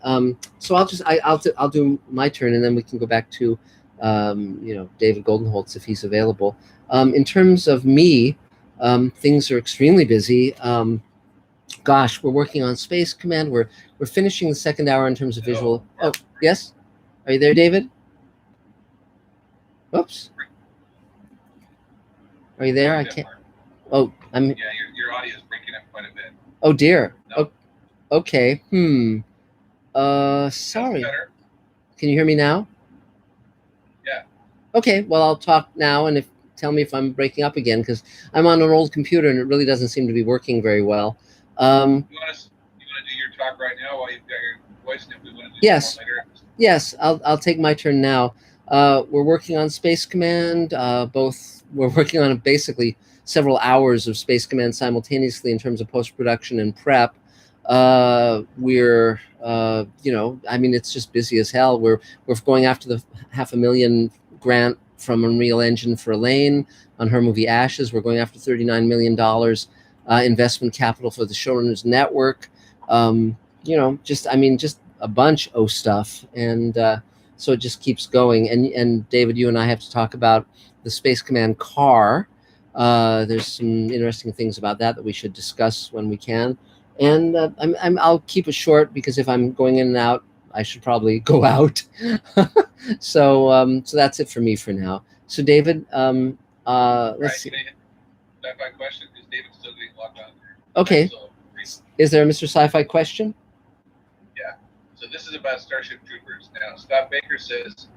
so I'll do my turn, and then we can go back to David Goldenholtz if he's available. In terms of me, things are extremely busy. Gosh, we're working on Space Command. We're finishing the second hour in terms of visual. Oh, yes? Are you there, David? Oops. Are you there? I can't. Oh, I'm. Yeah, your audio is breaking up quite a bit. Oh dear. No. Oh, okay. Sorry. Can you hear me now? Yeah. Okay. Well, I'll talk now, and tell me if I'm breaking up again, because I'm on an old computer and it really doesn't seem to be working very well. You want to do your talk right now while you've got your voice, and if we want to do yes. later? Yes, I'll take my turn now. We're working on Space Command, both we're working on basically several hours of Space Command simultaneously in terms of post-production and prep. We're I mean, it's just busy as hell. We're going after the $500,000 grant from Unreal Engine for Elaine on her movie Ashes. We're going after $39 million investment capital for the Showrunners Network. Just a bunch of stuff, and so it just keeps going. And David, you and I have to talk about the Space Command car. There's some interesting things about that we should discuss when we can. And I'll keep it short, because if I'm going in and out, I should probably go out. So that's it for me for now. So David, let's see. Sci-fi question, because David's still getting locked on there. Okay. Is there a Mr. Sci-Fi question? Yeah. So this is about Starship Troopers. Now, Scott Baker says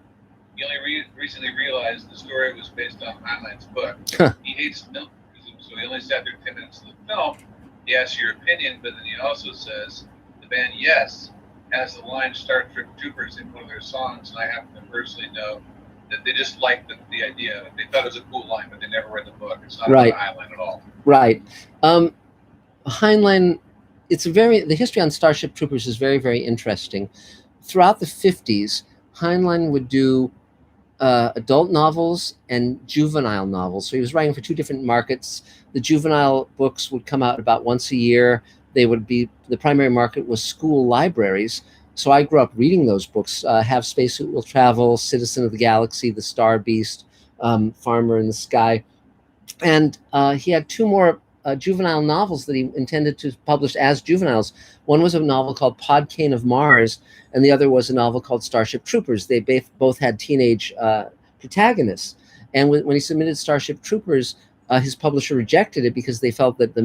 he only recently realized the story was based on Heinlein's book. He hates militarism, so he only sat there 10 minutes of the film. He asks your opinion, but then he also says the band Yes has the line Starship Troopers in one of their songs, and I happen to personally know that they just liked the idea. They thought it was a cool line, but they never read the book. It's not about Heinlein at all. Right. Heinlein, the history on Starship Troopers is very, very interesting. Throughout the 50s, Heinlein would do adult novels and juvenile novels. So he was writing for two different markets. The juvenile books would come out about once a year. The primary market was school libraries. So I grew up reading those books, Have Spacesuit Will Travel, Citizen of the Galaxy, The Star Beast, Farmer in the Sky. And he had two more juvenile novels that he intended to publish as juveniles. One was a novel called Podkane of Mars, and the other was a novel called Starship Troopers. They both had teenage protagonists. And when he submitted Starship Troopers, his publisher rejected it because they felt that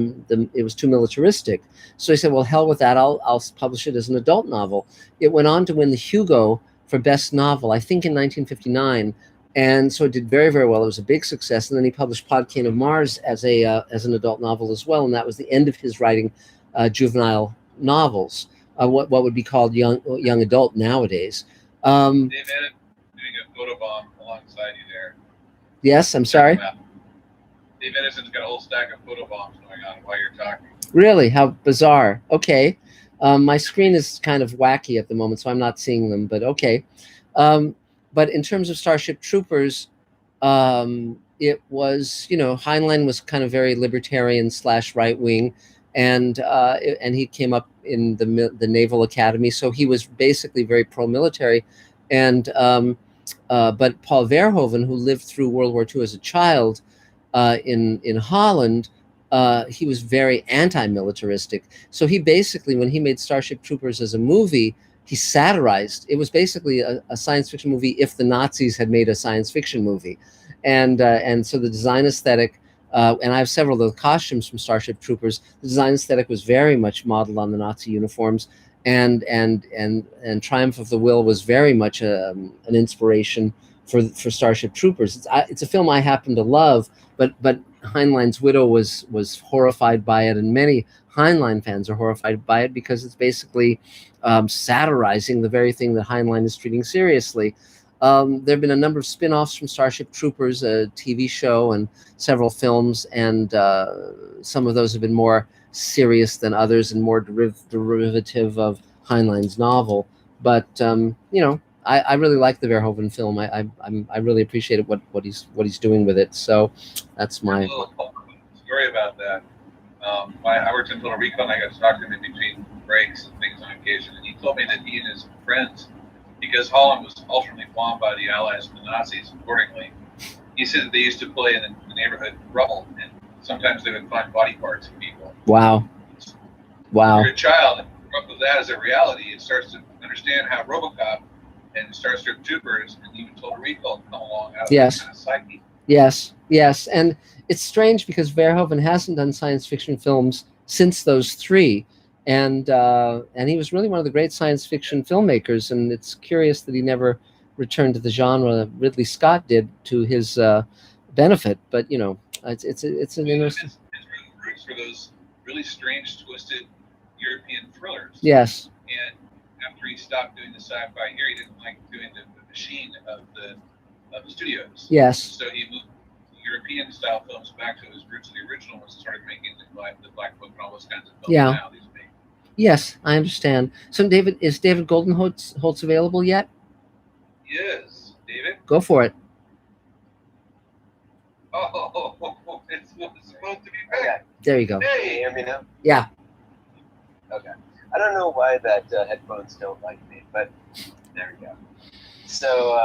it was too militaristic. So he said, well, hell with that. I'll publish it as an adult novel. It went on to win the Hugo for Best Novel, I think in 1959. And so it did very, very well. It was a big success. And then he published Podkane of Mars as an adult novel as well. And that was the end of his writing juvenile novels, what would be called young adult nowadays. Dave Edison doing a photobomb alongside you there. Yes, I'm sorry. Dave Edison's got a whole stack of photobombs going on while you're talking. Really? How bizarre. Okay. My screen is kind of wacky at the moment, so I'm not seeing them, but okay. But in terms of Starship Troopers, it was, Heinlein was kind of very libertarian / right wing, and he came up in the Naval Academy, so he was basically very pro-military. And but Paul Verhoeven, who lived through World War II as a child in Holland, he was very anti-militaristic. So he basically, when he made Starship Troopers as a movie, he satirized. It was basically a science fiction movie if the Nazis had made a science fiction movie. And so the design aesthetic, and I have several of the costumes from Starship Troopers, the design aesthetic was very much modeled on the Nazi uniforms. And Triumph of the Will was very much an inspiration for Starship Troopers. It's a film I happen to love, but Heinlein's widow was horrified by it, and many Heinlein fans are horrified by it because it's basically satirizing the very thing that Heinlein is treating seriously. There have been a number of spin-offs from Starship Troopers, a TV show and several films, and some of those have been more serious than others and more derivative of Heinlein's novel. But I really like the Verhoeven film. I really appreciate what he's doing with it. So that's my a little story about that. I worked in Puerto Rico, and I got to talk to him in between breaks and things on occasion. And he told me that he and his friends, because Holland was ultimately bombed by the Allies and the Nazis accordingly, he said that they used to play in the neighborhood rubble, and sometimes they would find body parts of people. Wow. When you're a child and you grow up with that as a reality, it starts to understand how RoboCop and Starship Troopers and even Total Recall come along out of that kind of psyche. Yes. And it's strange because Verhoeven hasn't done science fiction films since those three. And he was really one of the great science fiction filmmakers. And it's curious that he never returned to the genre that Ridley Scott did to his benefit. But, it's an interesting... His roots for those really strange, twisted European thrillers. Yes. And after he stopped doing the sci-fi here, he didn't like doing the machine of the studios. Yes. So he moved to European style films back to his roots of the original ones and started making the Black Book and all those kinds of films Yeah. now. These make. Yes, I understand. So, David, is David Goldenholtz available yet? Yes, David. Go for it. Oh, it's supposed to be back. There you go. Can you Hey, hear me now? Yeah. Okay. I don't know why that headphones don't like me, but there we go. So,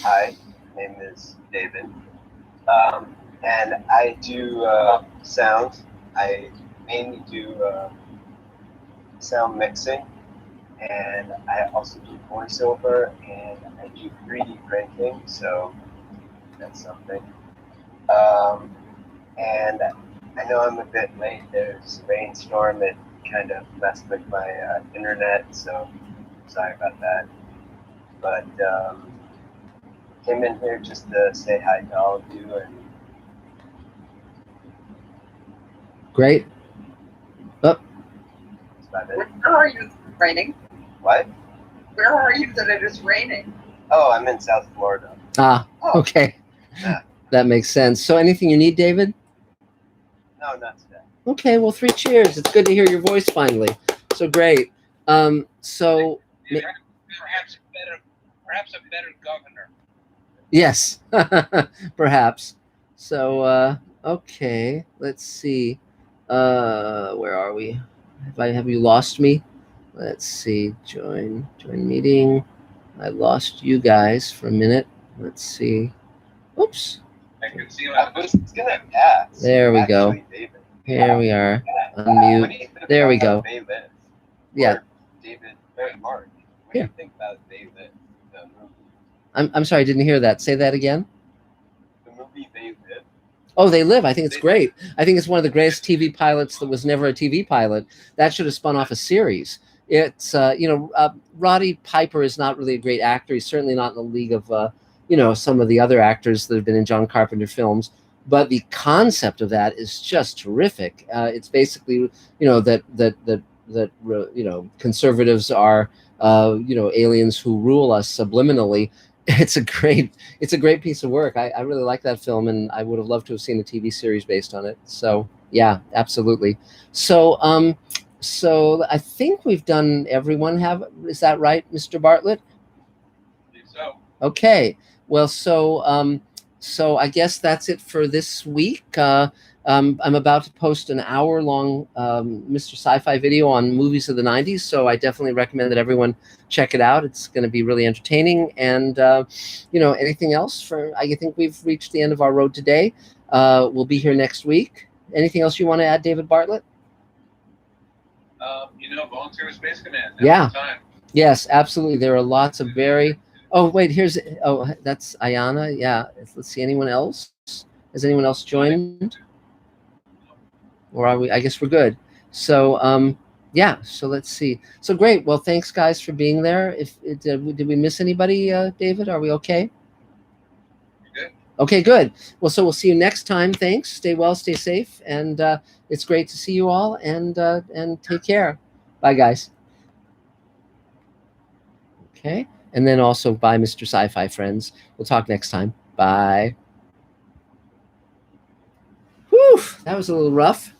hi, my name is David, and I do sound. I mainly do sound mixing, and I also do voiceover, and I do 3D printing, so that's something. And I know I'm a bit late. There's a rainstorm. It kind of messed with my internet, so sorry about that. But came in here just to say hi to all of you. And Great. Oh, that's about it. Where are you? Raining? What? Where are you that it is raining? Oh, I'm in South Florida. ah, Oh. okay. Yeah. That makes sense. So, anything you need, David? No, not today. Okay, well, 3 cheers. It's good to hear your voice finally. So great. So Perhaps a better governor. yes, perhaps. So okay, let's see. Where are we? Have you lost me? Let's see. Join meeting. I lost you guys for a minute. Let's see. Oops. I can see I my. was gonna ask. There we go. Actually, David. Here we are. What do Unmute. you think There we about go. They Live? Yeah. Or David or Mark. What do Yeah. you think about They Live? The movie. I'm sorry, I didn't hear that. Say that again. The movie They Live. Oh, They Live. I think it's great. I think it's one of the greatest TV pilots that was never a TV pilot. That should have spun off a series. It's, Roddy Piper is not really a great actor. He's certainly not in the league of, some of the other actors that have been in John Carpenter films. But the concept of that is just terrific. It's basically, that conservatives are, aliens who rule us subliminally. It's a great piece of work. I really like that film, and I would have loved to have seen a TV series based on it. So yeah, absolutely. So I think we've done everyone. Is that right, Mr. Bartlett? I think so. Okay. Well, so I guess that's it for this week. I'm about to post an hour-long Mr. Sci-Fi video on movies of the 90s, so I definitely recommend that everyone check it out. It's going to be really entertaining. And, anything else? I think we've reached the end of our road today. We'll be here next week. Anything else you want to add, David Bartlett? Volunteer Space Command. Yeah. Time. Yes, absolutely. There are lots of very... Oh, wait, that's Ayana. Yeah. Let's see. Anyone else? Has anyone else joined? Or are we? I guess we're good. So, yeah. So let's see. So great. Well, thanks, guys, for being there. Did we miss anybody, David? Are we okay? Good. Okay, good. Well, so we'll see you next time. Thanks. Stay well, stay safe, and it's great to see you all. And take care. Bye, guys. Okay. And then also bye, Mr. Sci-Fi friends. We'll talk next time. Bye. Whew, that was a little rough.